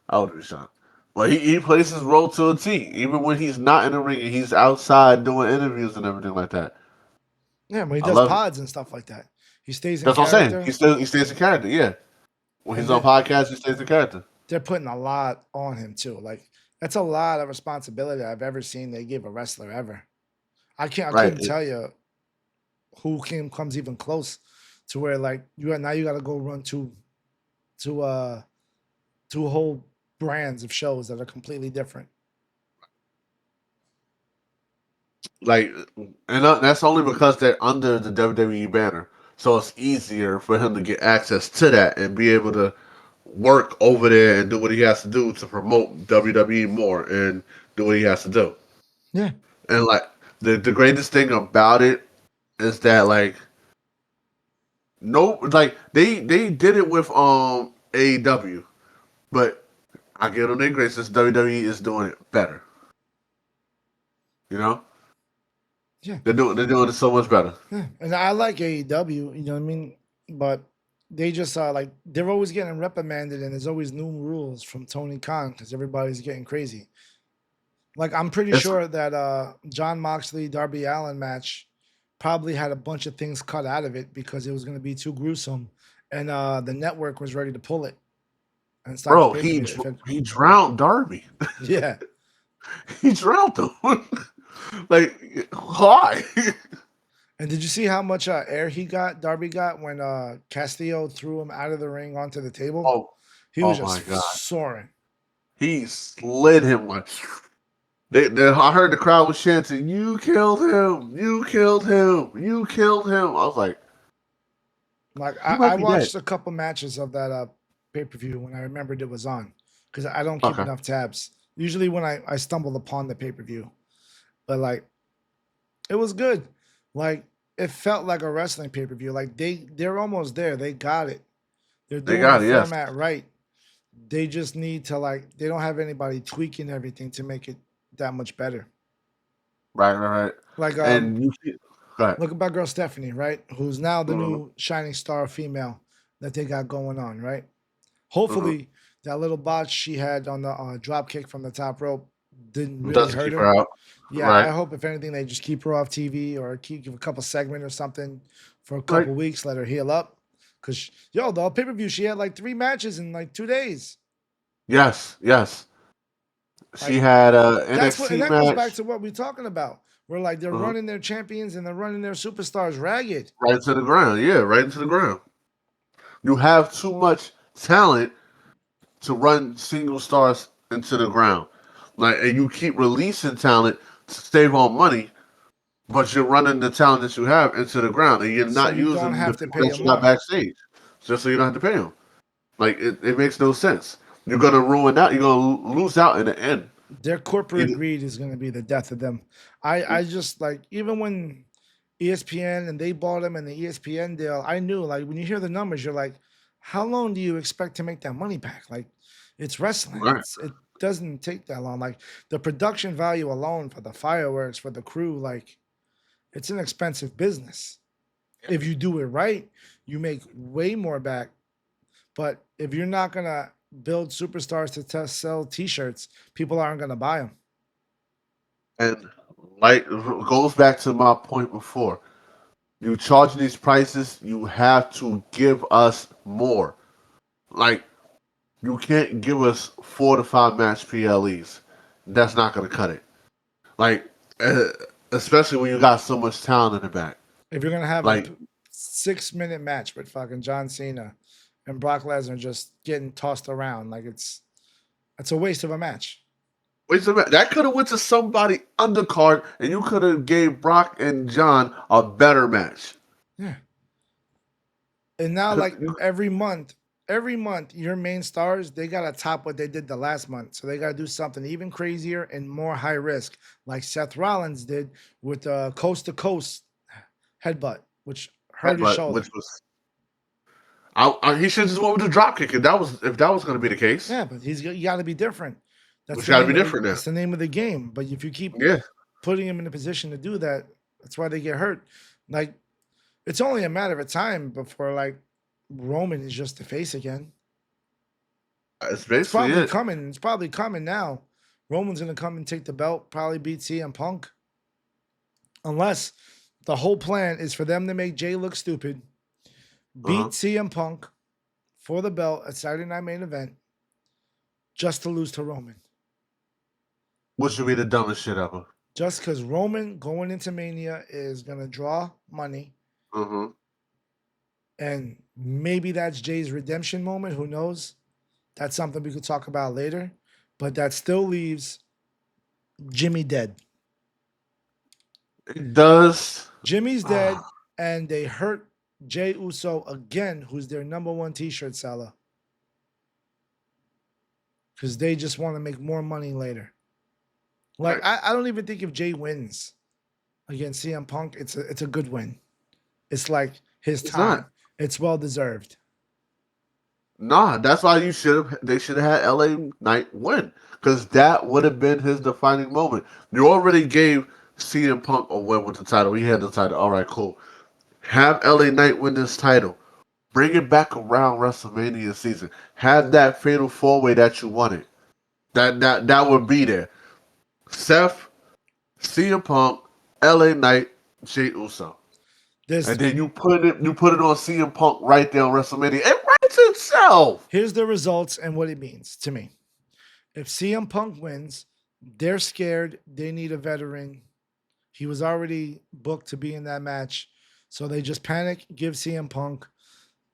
I wouldn't be shocked. But he plays his role to a T, even when he's not in the ring and he's outside doing interviews and everything like that. Yeah, when he I does love it. pods and stuff like that. He stays in That's what I'm saying. character. He stays in character. Yeah, when And he's on then podcast, he stays in character. they're putting a lot on him too. Like that's a lot of responsibility I've ever seen they give a wrestler ever. I Right. couldn't tell you who comes even close to where like now you got to go run to uh two whole brands of shows that are completely different. Like, and that's only because they're under the WWE banner, so it's easier for him to get access to that and be able to work over there and do what he has to do to promote WWE more and do what he has to do. Yeah. And like the greatest thing about it is that like no like they did it with AEW, but I give them their grace since WWE is doing it better. You know Yeah. they're doing it so much better. Yeah. And I like AEW, you know what I mean? But they just like they're always getting reprimanded and there's always new rules from Tony Khan because everybody's getting crazy. Like I'm pretty It's sure that John Moxley Darby Allen match probably had a bunch of things cut out of it because it was going to be too gruesome, and the network was ready to pull it and start the bro. pay per He view. If it, he drowned Darby. yeah, He drowned him. Like why? and did you see how much air Darby got when Castillo threw him out of the ring onto the table? Oh He was oh my just god. soaring. He slid him like I heard the crowd was chanting, "You killed him! You killed him! You killed him!" I was like, Like "He I might be dead." watched a couple matches of that pay per view when I remembered it was on because I don't keep Okay, enough tabs. Usually when I stumble upon the pay per view, but like it was good. Like it felt like a wrestling pay per view. Like they're almost there. They got it. They're they doing the got it. Yes, format right. They just need to like they don't have anybody tweaking everything to make it that much better. right. Like And go ahead. look at my girl Stephanie, right? Who's now the Mm-hmm, new shining star female that they got going on, right? mm-hmm. Hopefully that little botch she had on the drop kick from the top rope didn't really Doesn't hurt keep her. her out. Yeah, Right, I hope if anything they just keep her off TV or give a couple segment or something for a right. couple weeks, let her heal up. Cause yo, the pay per view she had like 3 matches in like 2 days. Yes. She Like had a that's what, and NXT that goes back match to what we're talking about. Where like they're uh running their champions and they're running their superstars ragged. right to the ground. Yeah, right into the ground. You have too much talent to run single stars into the ground. Like, and you keep releasing talent to save on money, but you're running the talent that you have into the ground, and you're So not you don't using the have to people pay that them you got more. backstage, just so you don't have to pay them. Like, it makes no sense. You're gonna ruin out. You're gonna lose out in the end. Their corporate Either, greed is going to be the death of them. I just like even when ESPN and they bought them and the ESPN deal, I knew like when you hear the numbers, you're like, how long do you expect to make that money back? Like it's wrestling. right. It doesn't take that long. Like the production value alone for the fireworks for the crew, like it's an expensive business. If you do it right, you make way more back. But if you're not gonna build superstars to sell T-shirts, people aren't gonna buy them. And like it goes back to my point before. You charge these prices, you have to give us more. Like you can't give us 4 to 5 match PLEs. That's not gonna cut it. Like, uh, especially when you got so much talent in the back. If you're gonna have a Like, 6 minute match with fucking John Cena and Brock Lesnar just getting tossed around, like it's a waste of a match. wait a minute, that could have went to somebody undercard, and you could have gave Brock and John a better match. Yeah. And now like You, every month, your main stars, they gotta top what they did the last month. So they gotta do something even crazier and more high risk, like Seth Rollins did with the coast to coast headbutt, which hurt his but shoulder. which was, he should just went with the drop kick if that was going to be the case, Yeah, but you got to be different. That's which the got to be name of the different now. that's the name of the game. But if you keep Yeah, putting him in a position to do that, that's why they get hurt. Like it's only a matter of time before like Roman is just the face again. that's It's basically probably it. coming. It's probably coming now. Roman's gonna come and take the belt, probably beat CM Punk, unless the whole plan is for them to make Jay look stupid, Uh-huh. beat CM Punk for the belt at Saturday Night Main Event, just to lose to Roman. Which should be the dumbest shit ever. Just because Roman going into Mania is going to draw money. Mm-hmm. And maybe that's Jay's redemption moment. Who knows? That's something we could talk about later. But that still leaves Jimmy dead. It does. Jimmy's dead, and they hurt Jay Uso again, who's their number one t-shirt seller. Because they just want to make more money later. Like, Right. I don't even think if Jay wins against CM Punk, it's a good win. It's like his It's time. not. It's well deserved. Nah, that's why they should have had LA Knight win. Because that would have been his defining moment. You already gave CM Punk a win with the title. He had the title. All right, cool. Have LA Knight win this title. Bring it back around WrestleMania season. Have that fatal four way that you wanted. That would be there. Seth, CM Punk, LA Knight, Jey Uso. This And then you put it on CM Punk right there on WrestleMania. It writes itself. Here's the results and what it means to me. If CM Punk wins, they're scared. They need a veteran. He was already booked to be in that match. So they just panic, give CM Punk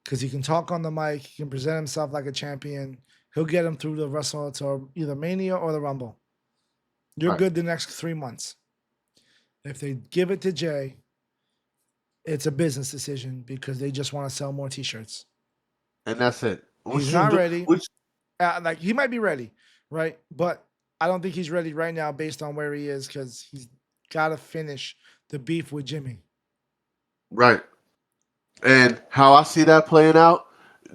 because he can talk on the mic. He can present himself like a champion. He'll get him through the Wrestle to either Mania or the Rumble. You're Right. good the next 3 months. If they give it to Jay, it's a business decision because they just want to sell more t-shirts. And that's it. He's not ready. Which Like he might be ready, right? But I don't think he's ready right now based on where he is because he's got to finish the beef with Jimmy. right. And how I see that playing out,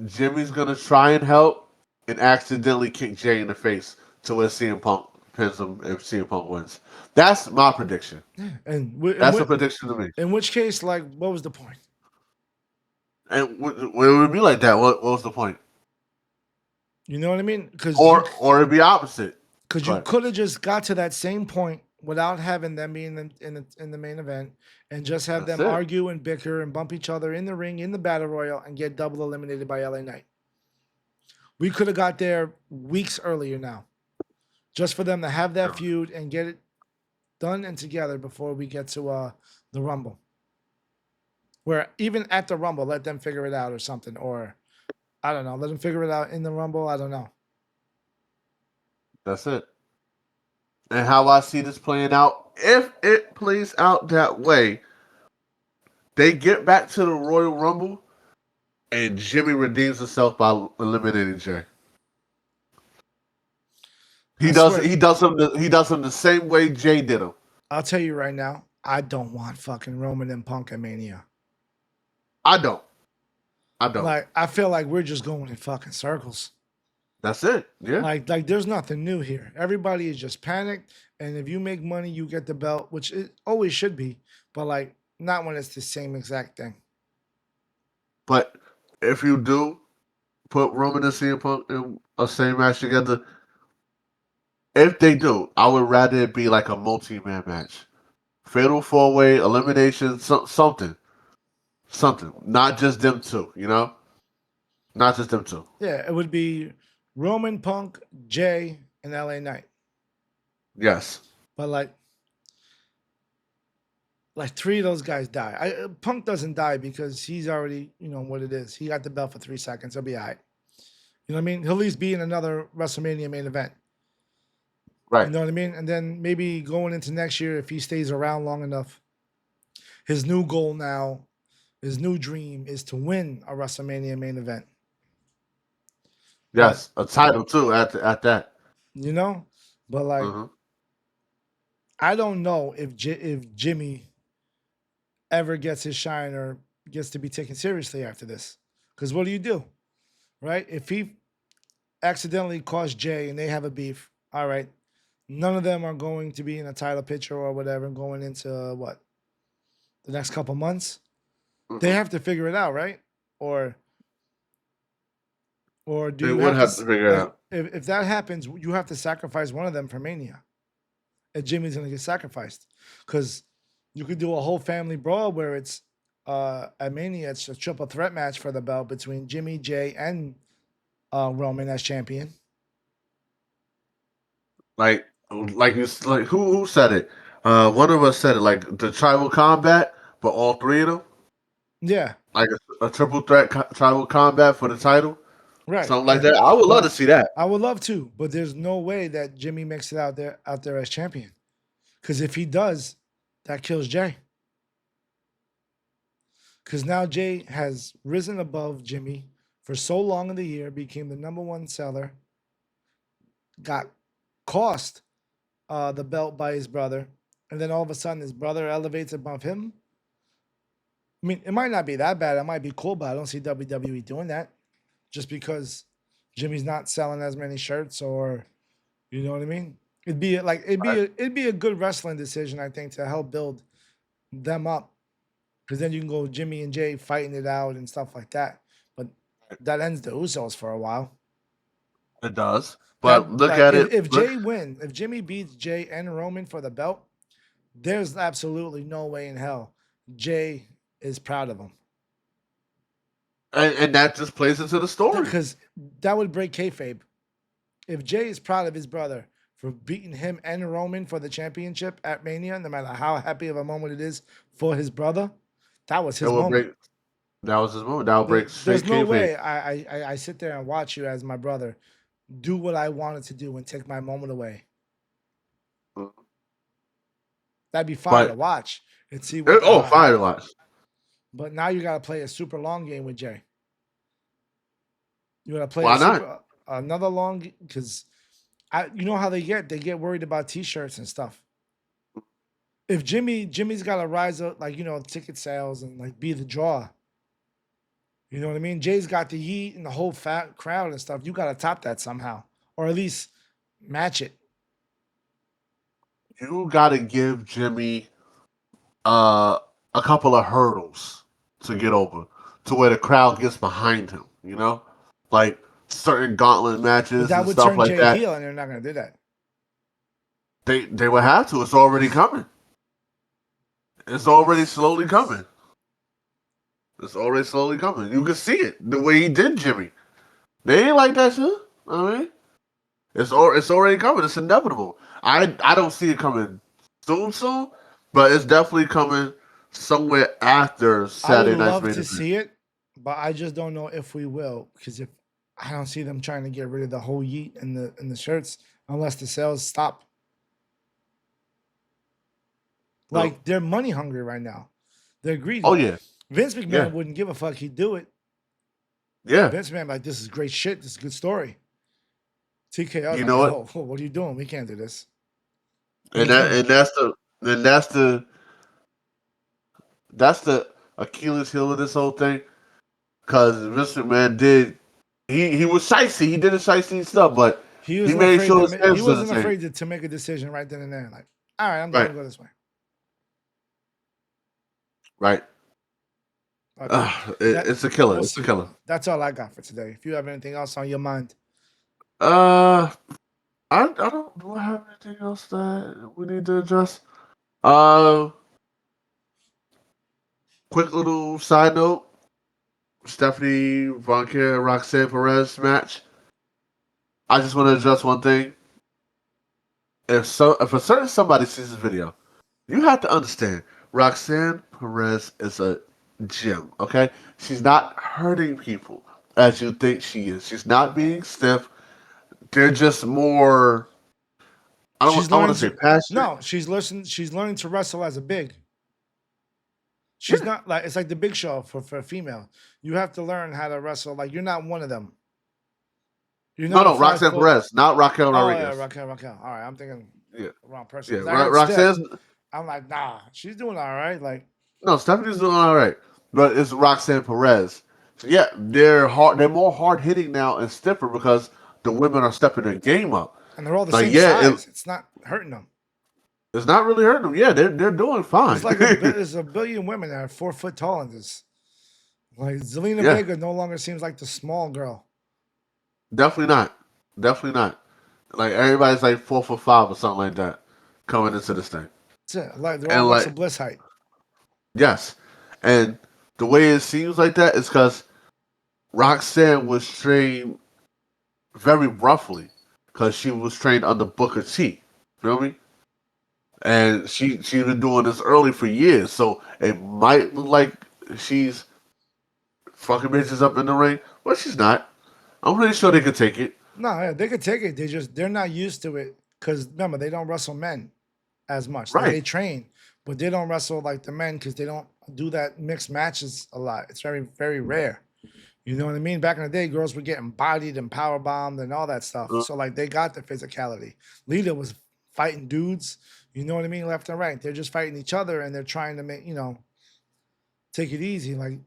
Jimmy's gonna try and help and accidentally kick Jay in the face to where CM Punk pins him if CM Punk wins. That's my prediction. And That's a prediction to me. in which case, like, what was the point? And when it would be like that, what was the point? You know what I mean? Or it'd be opposite. Because you could have just got to that same point without having them be in the main event and just have That's them it. argue and bicker and bump each other in the ring in the battle royal and get double eliminated by LA Knight. We could have got there weeks earlier now, just for them to have that feud and get it done and together before we get to the Rumble. Where even at the Rumble, let them figure it out or something, or I don't know, let them figure it out in the Rumble. I don't know. That's it. And how I see this playing out, if it plays out that way, they get back to the Royal Rumble, and Jimmy redeems himself by eliminating Jay. He does him the same way Jay did him. I'll tell you right now, I don't want fucking Roman and Punk at Mania. I don't. Like, I feel like we're just going in fucking circles. That's it. Yeah. Like there's nothing new here. Everybody is just panicked, and if you make money, you get the belt, which it always should be, but like not when it's the same exact thing. But if you do put Roman and CM Punk in a same match together, if they do, I would rather it be like a multi-man match. Fatal four-way, elimination, something. Something. Not just them two, you know? Not just them two. Yeah, it would be Roman, Punk, Jay, and LA Knight. Yes. But like 3 of those guys die. Punk doesn't die because he's already, you know what it is. He got the belt for 3 seconds. He'll be all right. You know what I mean? He'll at least be in another WrestleMania main event. Right. You know what I mean? And then maybe going into next year, if he stays around long enough, his new goal now, his new dream is to win a WrestleMania main event. Yes, a title too at that. You know? But like, I don't know if Jimmy ever gets his shine or gets to be taken seriously after this. Because what do? Right? If he accidentally caused Jay and they have a beef, all right, none of them are going to be in a title picture or whatever going into what? The next couple months? They have to figure it out, right? Or do They you would have to figure it out. If that happens, you have to sacrifice one of them for Mania. And Jimmy's gonna get sacrificed. Because you could do a whole family brawl where it's at Mania, it's a triple threat match for the belt between Jimmy, Jay, and Roman as champion. Like like who said it? One of us said it. Like the tribal combat, but all three of them, Yeah, like a triple threat tribal combat for the title, right. something like And that. I would love to but see that. I would love to, but there's no way that Jimmy makes it out there as champion. Because if he does, that kills Jay. Because now Jay has risen above Jimmy for so long in the year, became the number one seller, got cost the belt by his brother, and then all of a sudden his brother elevates above him. I mean, it might not be that bad. It might be cool, but I don't see WWE doing that just because Jimmy's not selling as many shirts, or you know what I mean. It'd be a good wrestling decision, I think, to help build them up, because then you can go Jimmy and Jay fighting it out and stuff like that. But that ends the Usos for a while. It does, but That look like at it. if Look, Jay wins, if Jimmy beats Jay and Roman for the belt, there's absolutely no way in hell Jay is proud of him, and that just plays into the story. because that would break kayfabe. If Jay is proud of his brother for beating him and Roman for the championship at Mania, no matter how happy of a moment it is for his brother, that was It his will moment. break. That was his moment. That will break There's straight no kayfabe. way I sit there and watch you as my brother do what I wanted to do and take my moment away. That'd be fire to But watch and see what. fire to watch. But now you got to play a super long game with Jay. You got to play a Why not? super another long, because you know how they get worried about T-shirts and stuff. If Jimmy's got to rise up, like, ticket sales and like be the draw. You know what I mean? Jay's got the heat and the whole fat crowd and stuff. You got to top that somehow, or at least match it. You got to give Jimmy uh, a couple of hurdles to get over, to where the crowd gets behind him. You know, like certain gauntlet But matches that and would stuff turn like Jay that. heel, and they're not going to do that. They would have to. It's already coming. It's already slowly coming. It's already slowly coming. You can see it the way he did Jimmy. They ain't like that shit. I mean, it's already coming. It's inevitable. I don't see it coming soon, but it's definitely coming somewhere after I would Saturday night's love main to event. see it, but I just don't know if we will, because if I don't see them trying to get rid of the whole yeet in the shirts unless the sales stop. No. Like, they're money hungry right now. They're Oh greedy. yeah, Vince yeah, McMahon wouldn't give a fuck. He'd do it. yeah. Vince McMahon, like, this is great shit. This is a good story. TKO's You like, know what? oh, what are you doing? We can't do this. And Vince that McMahon, and that's the Achilles heel of this whole thing. Because Vince McMahon he was shicey. He did a shicey stuff, but he he wasn't made afraid sure to his he fans did the wasn't same. afraid to make a decision right then and there. Like, all right, I'm going Right, to go this way. right. But that It's a killer. we'll It's a see. killer. That's all I got for today. If you have anything else on your mind, Uh, I don't. Do I have anything else that we need to address? Uh, quick little side note: Stephanie Von Roxanne Perez match. I just want to address one thing. If a certain somebody sees this video, you have to understand Roxanne Perez is a gem. Okay, she's not hurting people as you think she is. She's not being stiff. They're just more. she's I want learning to say to passionate. no, she's learning to wrestle as a big. She's Yeah. not like, it's like the Big Show for a female. You have to learn how to wrestle. Like, you're not one of them. You're No, not a no, five Roxanne foot. Perez, not Raquel Oh yeah, Rodriguez. Raquel. All right, I'm thinking Yeah, the wrong person yeah. because I heard Steph. Roxanne's I'm like, nah, she's doing all right. Like, no, Stephanie's doing all right, but it's Roxanne Perez. So yeah, they're hard. They're more hard hitting now and stiffer because the women are stepping their game up. and they're all the Like same yeah, size. It's not hurting them. it's not really hurting them. Yeah, they're doing fine. There's a billion women that are 4 foot tall in this. Like, Zelina Yeah, Vega no longer seems like the small girl. definitely not. Definitely not. Like everybody's like 4'5" or something like that coming into this thing, That's it. Like, they're all and Alexa like Bliss height. yes, and the way it seems like that is because Roxanne was trained very roughly because she was trained under Booker T. Feel me? And she's been doing this early for years, so it might look like she's fucking bitches up in the ring, but she's not. I'm pretty sure they could take it. No, yeah, they could take it. They're not used to it because remember they don't wrestle men as much. Like Right. they train, but they don't wrestle like the men because they don't do that mixed matches a lot. It's very rare. You know what I mean? Back in the day, girls were getting bodied and power bombed and all that stuff. Uh, So like they got the physicality. Lita was fighting dudes. You know what I mean? Left and right. They're just fighting each other and they're trying to make take it easy. Like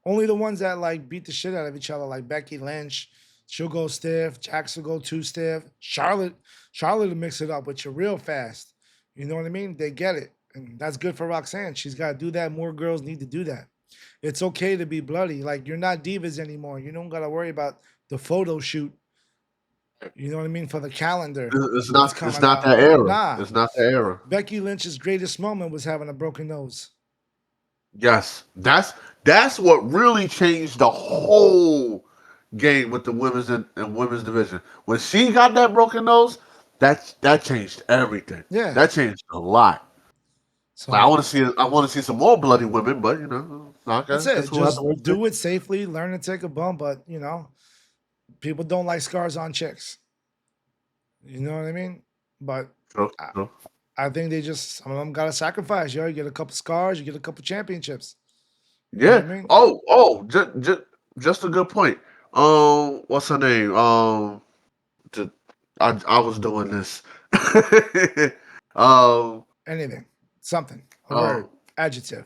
only the ones that like beat the shit out of each other, like Becky Lynch, she'll go stiff. Jax will go too stiff. Charlotte will mix it up with you real fast. You know what I mean? They get it. And that's good for Roxanne. She's got to do that. More girls need to do that. It's okay to be bloody. Like you're not divas anymore. You don't gotta worry about the photo shoot. You know what I mean for the calendar it's that's not. It's coming not out. that era. Nah, It's not that era. Becky Lynch's greatest moment was having a broken nose. Yes, that's what really changed the whole game with the and women's division. When she got that broken nose, that changed everything. Yeah. That changed a lot. Like, So I want to see some more bloody women, but that's I it. guess we'll have to Just wait. do it safely. Learn to take a bump, but people don't like scars on chicks. You know what I mean? But True, I, true. I think they just some of them got to sacrifice. You get a couple scars, you get a couple championships. You know what Yeah. I mean? Just a good point. What's her name? Ju- I was doing this. um, Anything, something, a word, um, adjective.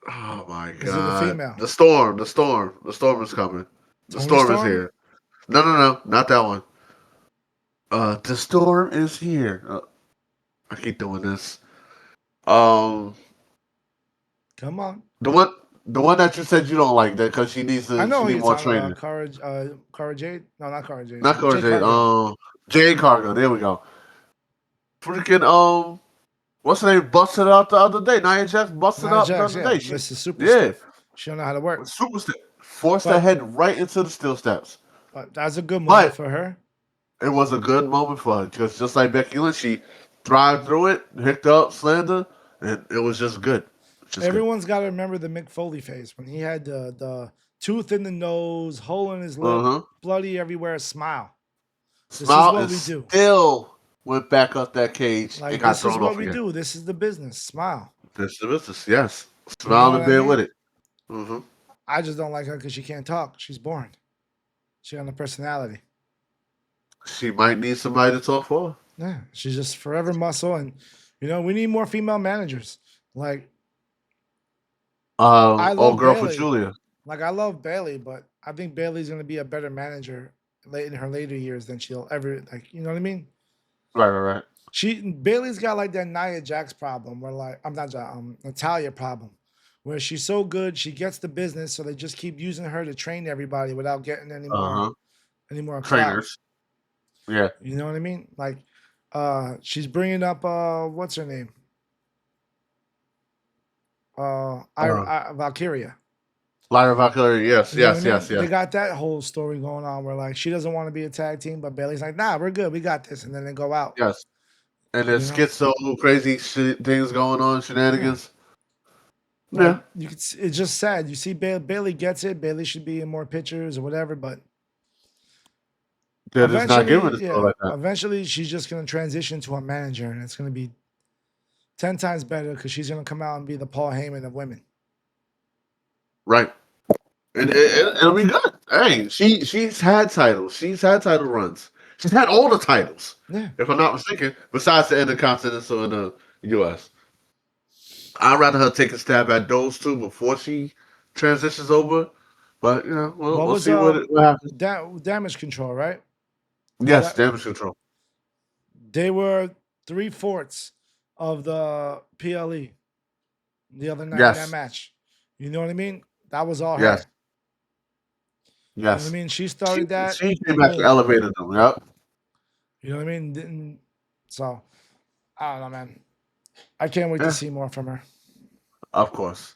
oh my Is it a God, female? the storm is coming. The Tony storm is Storm? here. No, not that one. The storm is here. I keep doing this. Um, Come on. the one, the one that you said you don't like that because I know she who need you're more talking training. about. Cara Jade? No, not Cara Jade. Not Jade Corjay. Cargo. Jade Cargo. There we go. Freaking what's her name? Busted out the other day. Nia Jax busted Nia out the Jax, other yeah. day. Mr. Super Yeah, Stiff. She don't know how to work. super step forced her But head right into the steel steps. that's a good moment But for her. it was a good moment for her because just like Becky Lynch, she thrived through it, hicked up, slammed her, and it was just good. Just good. Everyone's got to remember the Mick Foley phase when he had the tooth in the nose, hole in his Uh lip, huh. bloody everywhere, smile. This is Smile what and we do. still went back up that cage and Like, got this is thrown what off we again. do. This is the business. Smile. That's the business. Yes. You know Smile what and I bear with mean? it. Hmm. I just don't like her because she can't talk. She's boring. She got no personality. She might need somebody to talk for her. Yeah, she's just forever muscle. And, we need more female managers. Like, I Old love girl for Bailey. Julia. Like, I love Bailey, but I think Bailey's going to be a better manager late in her later years than she'll ever, like, you know what I mean? Right. Bailey's got like that Nia Jax problem where like I'm not Natalia problem where she's so good she gets the business so they just keep using her to train everybody without getting Uh huh. any more clout. Trainers. Yeah. You know what I mean? Like she's bringing up what's her name? Uh, Valkyria. Lyra Valkyrie. Yes. You know what I Yes. mean? Yes. They Yes. got that whole story going on where like she doesn't want to be a tag team, but Bailey's like, nah, we're good, we got this, and then they go out. Yes. And You there's know? schizo crazy things going on, Yeah. shenanigans. Like Yeah. it's just sad. You see, Bailey gets it. Bailey should be in more pictures or whatever. But They're just not giving eventually, it to her like that. eventually she's just gonna transition to a manager, and it's gonna be 10 times better because she's gonna come out and be the Paul Heyman of women. Right. And it'll be good. Hey, she's had titles. She's had title runs. She's had all the titles, Yeah, if I'm not mistaken, besides the Intercontinental in the U.S. I'd rather her take a stab at those two before she transitions over. But what we'll was see what happens. Damage Control, right? Was Yes, that damage control. they were 3/4 of the PLE the other night in that Yes, match? You know what I mean? That was all yes, her. You know what I yes. mean? She She started that. she came back and Boom. elevated them. Yep, You know what I mean? Didn't so I don't know, man. I can't wait to yeah, see more from her. of course.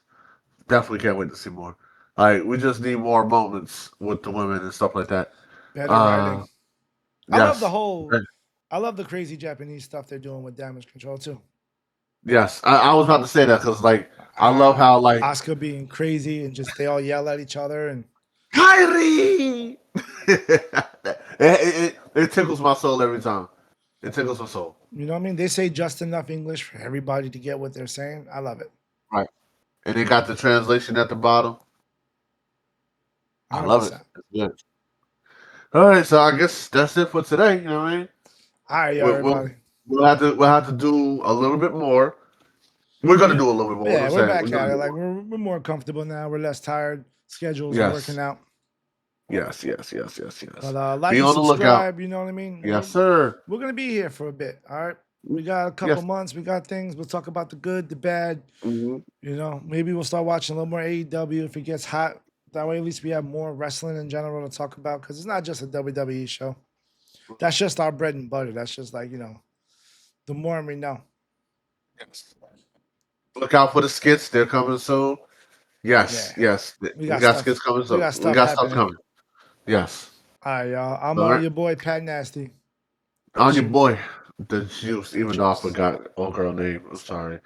Definitely can't wait to see more. Like we just need more moments with the women and stuff like that. Better Uh, writing. I love the Yes. whole. I love the crazy Japanese stuff they're doing with Damage Control too. Yes. I was about to say that because like I love Uh, how like Oscar being crazy and just they all yell at each other and Kyrie. It tickles my soul every time. It tickles my soul. you know what I mean. They say just enough English for everybody to get what they're saying. I love it. Right. And they got the translation at the bottom. I Hundred love it. percent. It's good. All right, so I guess that's it for today. You know what I mean? All right, yo, We'll, we'll, everybody. we'll have to do a little bit more. We're gonna We, do a little bit more. What yeah, I'm we're saying, we're back gonna at it. do Like more. we're more comfortable now. We're less tired. Schedules are working Yes, out. yes, yes, yes, yes, yes. But like Be and on the lookout. subscribe. You know what I mean. Yes, sir. We're gonna be here for a bit. All right. We got a couple Yes. months. We got things. We'll talk about the good, the bad. Hmm. You know, maybe we'll start watching a little more AEW if it gets hot. That way, at least we have more wrestling in general to talk about because it's not just a WWE show. That's just our bread and butter. That's just like the more we know. Yes. Look out for the skits. They're coming soon. Yes, Yeah, yes. we We got got stuff. skits coming We soon. got We stuff got stuff happening. coming. Yes. All right, y'all. I'm All right. your boy Pat Nasty. On your Juice. boy, the juice. The Even though I juice. forgot old girl name. I'm sorry.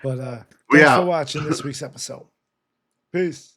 But We thanks for out. watching this week's episode. Peace.